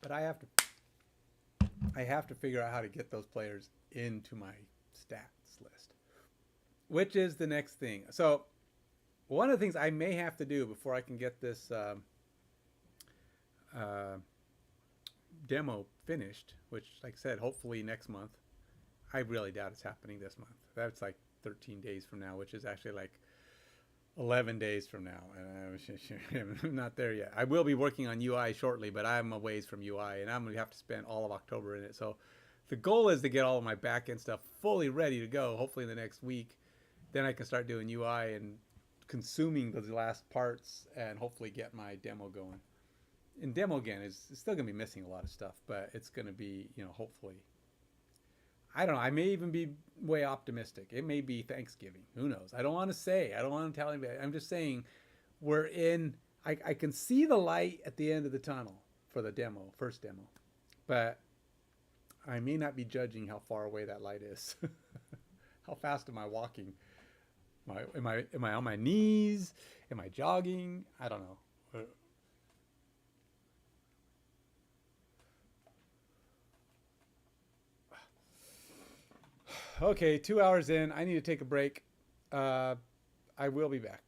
But I have to figure out how to get those players into my stats list, which is the next thing. So one of the things I may have to do before I can get this demo finished, which, like I said, hopefully next month. I really doubt it's happening this month. That's like 13 days from now, which is actually like 11 days from now, and I'm not there yet. I will be working on UI shortly, but I'm a ways from UI, and I'm going to have to spend all of October in it. So the goal is to get all of my back-end stuff fully ready to go, hopefully in the next week. Then I can start doing UI and consuming those last parts and hopefully get my demo going. And demo, again, is still going to be missing a lot of stuff, but it's going to be, hopefully. I don't know. I may even be way optimistic. It may be Thanksgiving. Who knows? I don't want to say. I don't want to tell anybody. I'm just saying we're in. I can see the light at the end of the tunnel for the demo, first demo. But I may not be judging how far away that light is. How fast am I walking? Am I on my knees? Am I jogging? I don't know. Okay, 2 hours in. I need to take a break. I will be back.